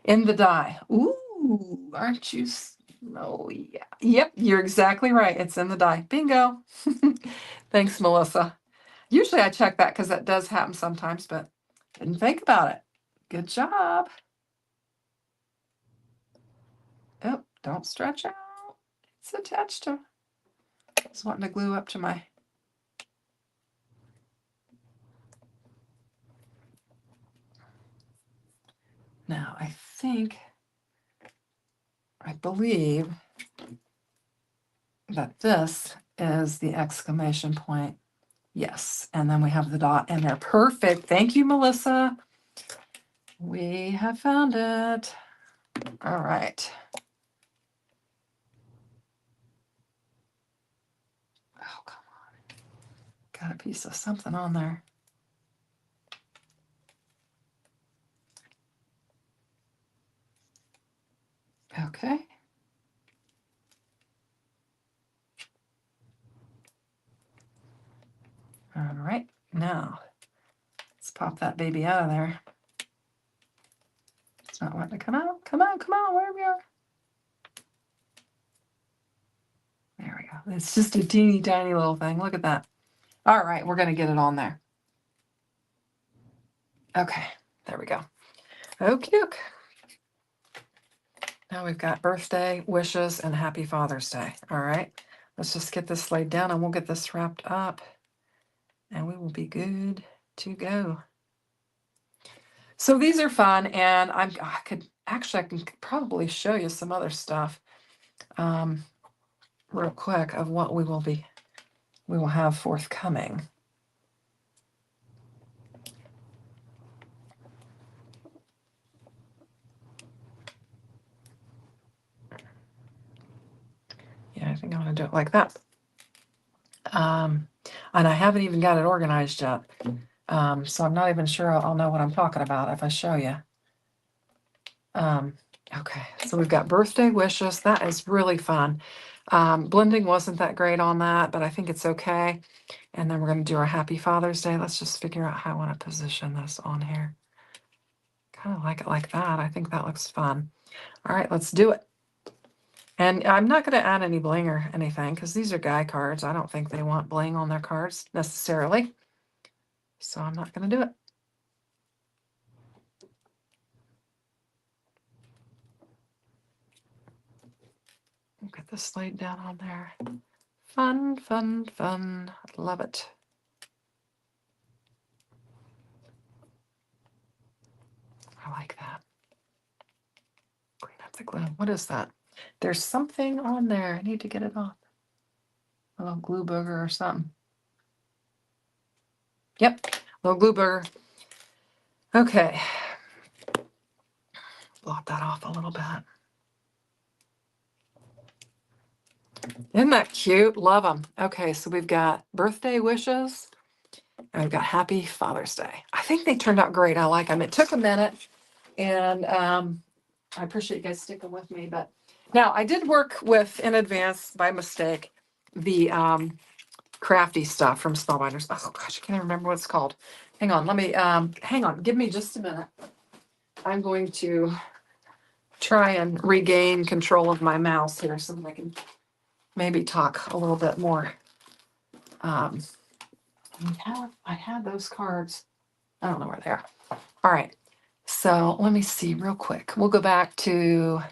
In the die. Ooh, aren't you? Oh, yeah. Yep, you're exactly right. It's in the die. Bingo. Thanks, Melissa. Usually I check that because that does happen sometimes, but didn't think about it. Good job. Oh, don't stretch out. It's attached to. Just wanting to glue up to my. Now, I believe that this is the exclamation point. Yes, and then we have the dot in there. Perfect. Thank you, Melissa. We have found it. All right. Oh, come on. Got a piece of something on there. Okay. All right. Now, let's pop that baby out of there. It's not wanting to come out. Come on, come on, where we are. There we go. It's just a teeny tiny little thing. Look at that. All right, we're going to get it on there. Okay, there we go. Okay. Now we've got birthday, wishes, and happy Father's Day. All right, let's just get this laid down and we'll get this wrapped up and we will be good to go. So these are fun, and I can probably show you some other stuff real quick of what we will have forthcoming. Yeah, I think I'm going to do it like that. And I haven't even got it organized yet. So I'm not even sure I'll know what I'm talking about if I show you. Okay, so we've got birthday wishes. That is really fun. Blending wasn't that great on that, but I think it's okay. And then we're going to do our happy Father's Day. Let's just figure out how I want to position this on here. Kind of like it like that. I think that looks fun. All right, let's do it. And I'm not going to add any bling or anything because these are guy cards. I don't think they want bling on their cards necessarily. So I'm not going to do it. We'll get this laid down on there. Fun, fun, fun. Love it. I like that. Clean up the glue. What is that? There's something on there. I need to get it off. A little glue booger or something. Yep, little glue booger. Okay. Blot that off a little bit. Isn't that cute? Love them. Okay, so we've got birthday wishes and we've got happy Father's Day. I think they turned out great. I like them. It took a minute, and I appreciate you guys sticking with me. But now I did work with, in advance by mistake, the crafty stuff from Spellbinders. Oh gosh, I can't even remember what it's called. Hang on, let me, hang on, give me just a minute. I'm going to try and regain control of my mouse here so that I can maybe talk a little bit more. I had those cards. I don't know where they are. All right. So let me see real quick. We'll go back to,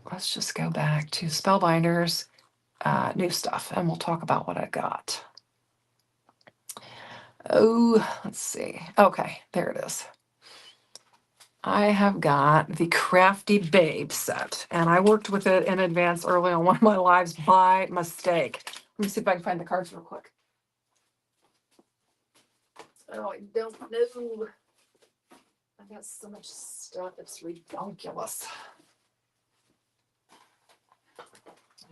let's just go back to Spellbinders new stuff, and we'll talk about what I got. Oh, let's see. Okay, there it is. I have got the Crafty Babe set, and I worked with it in advance early on one of my lives by mistake. Let me see if I can find the cards real quick. Oh, I don't know. I got so much stuff, it's ridiculous. I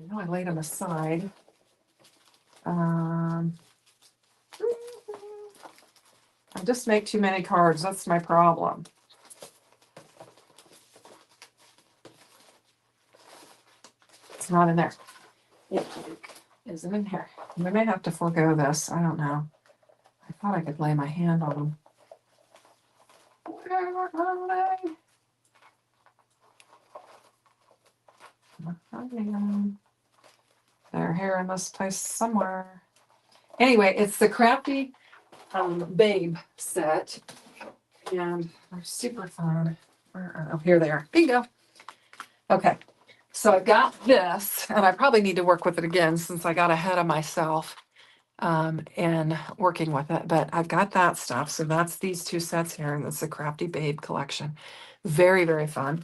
know I laid them aside. I just make too many cards. That's my problem. It's not in there. It isn't in here. We may have to forego this. I don't know. I thought I could lay my hand on them. Where are they? They're here in this place somewhere. Anyway, it's the Crafty Babe set, and they're super fun. Oh, here they are. Bingo. Okay, so I got this, and I probably need to work with it again since I got ahead of myself in working with it. But I've got that stuff. So that's these two sets here, and it's the Crafty Babe collection. Very, very fun.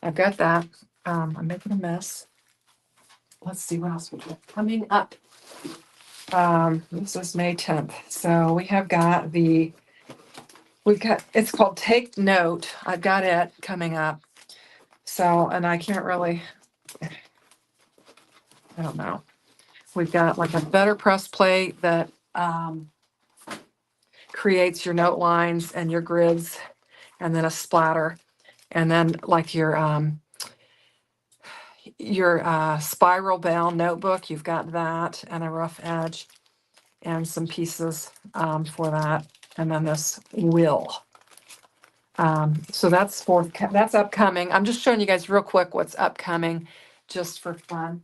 I've got that. I'm making a mess. Let's see what else we got coming up. This is May 10th. So we have got it's called Take Note. I've got it coming up. So, and I can't really, I don't know. We've got like a Betterpress plate that creates your note lines and your grids, and then a splatter. And then like your spiral bound notebook, you've got that and a rough edge and some pieces for that. And then this will. So that's upcoming. I'm just showing you guys real quick what's upcoming just for fun.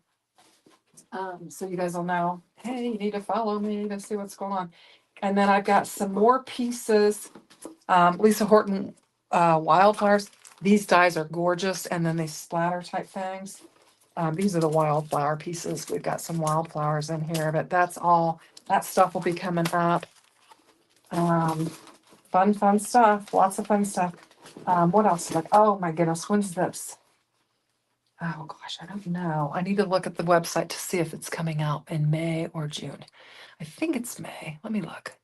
So you guys will know, hey, you need to follow me to see what's going on. And then I've got some more pieces. Lisa Horton wildflowers. These dies are gorgeous, and then they splatter type things. These are the wildflower pieces. We've got some wildflowers in here, but that's all. That stuff will be coming up. Fun stuff. Lots of fun stuff. What else? Like, oh my goodness, when's this? Oh gosh, I don't know. I need to look at the website to see if it's coming out in May or June. I think it's May. Let me look.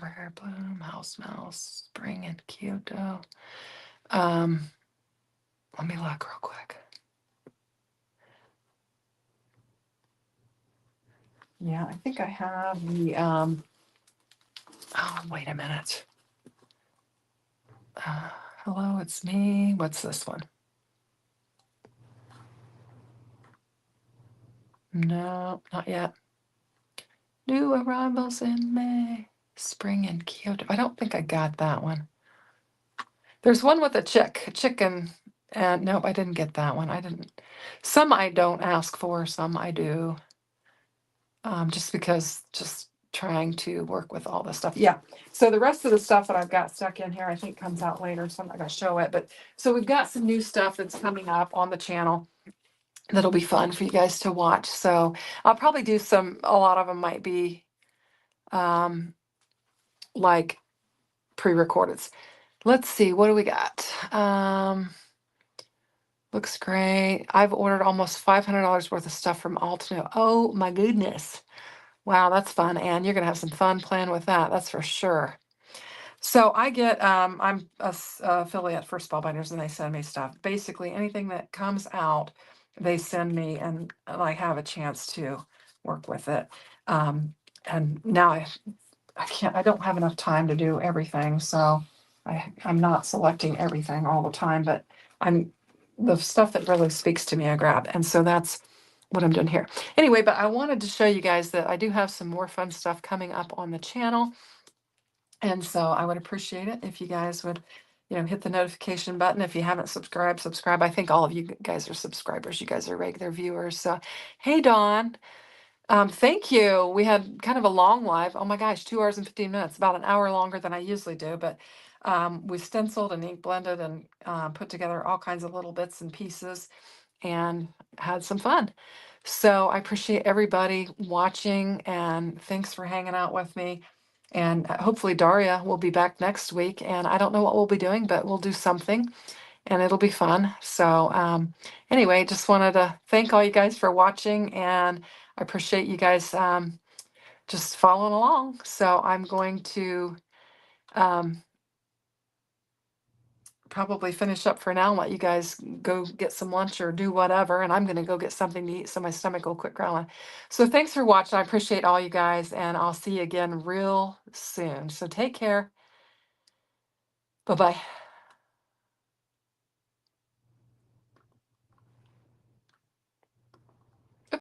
Rare Bloom, House Mouse, Spring in Kyoto. Let me look real quick. Yeah, I think I have the, oh, wait a minute. Hello, it's me. What's this one? No, not yet. New arrivals in May, Spring in Kyoto. I don't think I got that one. There's one with a chicken, and nope, I didn't get that one. I didn't. Some I don't ask for, some I do. Just because, just trying to work with all this stuff. Yeah. So the rest of the stuff that I've got stuck in here, I think comes out later, so I'm not gonna show it. But so we've got some new stuff that's coming up on the channel that'll be fun for you guys to watch. So I'll probably do a lot of them might be like pre-recorded. Let's see, what do we got? Looks great. I've ordered almost $500 worth of stuff from Altino. Oh my goodness. Wow, that's fun. And you're going to have some fun playing with that. That's for sure. So I get, I'm a affiliate for Spellbinders, and they send me stuff. Basically anything that comes out, they send me, and I have a chance to work with it. And now I don't have enough time to do everything. So I'm not selecting everything all the time, but the stuff that really speaks to me, I grab. And so that's what I'm doing here. Anyway, but I wanted to show you guys that I do have some more fun stuff coming up on the channel. And so I would appreciate it if you guys would, hit the notification button. If you haven't subscribed, subscribe. I think all of you guys are subscribers. You guys are regular viewers. So, hey, Dawn. Thank you. We had kind of a long live. Oh my gosh, 2 hours and 15 minutes, about an hour longer than I usually do. But we stenciled and ink blended and put together all kinds of little bits and pieces and had some fun. So I appreciate everybody watching and thanks for hanging out with me. And hopefully Daria will be back next week. And I don't know what we'll be doing, but we'll do something and it'll be fun. So anyway, just wanted to thank all you guys for watching, and I appreciate you guys just following along. So I'm going to um, probably finish up for now and let you guys go get some lunch or do whatever. And I'm going to go get something to eat so my stomach will quit growling. So thanks for watching. I appreciate all you guys, and I'll see you again real soon. So take care. Bye-bye.